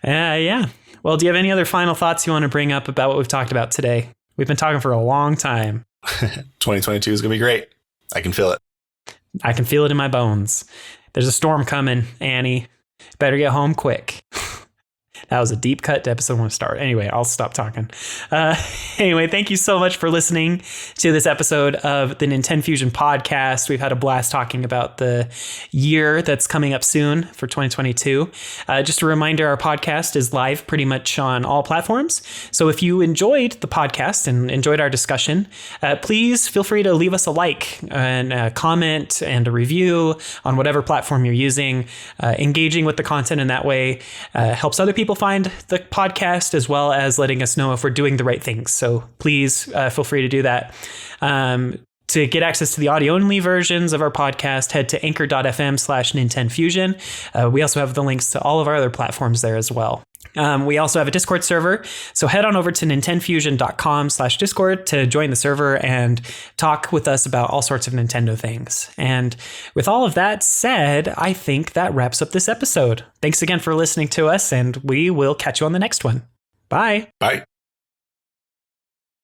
Yeah. Well, do you have any other final thoughts you want to bring up about what we've talked about today? We've been talking for a long time. 2022 is going to be great. I can feel it. I can feel it in my bones. There's a storm coming, Annie. Better get home quick. That was a deep cut to episode 1 start. Anyway, I'll stop talking. Anyway, thank you so much for listening to this episode of the NintenFusion Podcast. We've had a blast talking about the year that's coming up soon for 2022. Just a reminder, our podcast is live pretty much on all platforms. So if you enjoyed the podcast and enjoyed our discussion, please feel free to leave us a like and a comment and a review on whatever platform you're using. Engaging with the content in that way helps other people find the podcast, as well as letting us know if we're doing the right things. So please feel free to do that. To get access to the audio-only versions of our podcast, head to anchor.fm/NintenFusion. We also have the links to all of our other platforms there as well. We also have a Discord server, so head on over to nintenfusion.com/Discord to join the server and talk with us about all sorts of Nintendo things. And with all of that said, I think that wraps up this episode. Thanks again for listening to us, and we will catch you on the next one. Bye. Bye.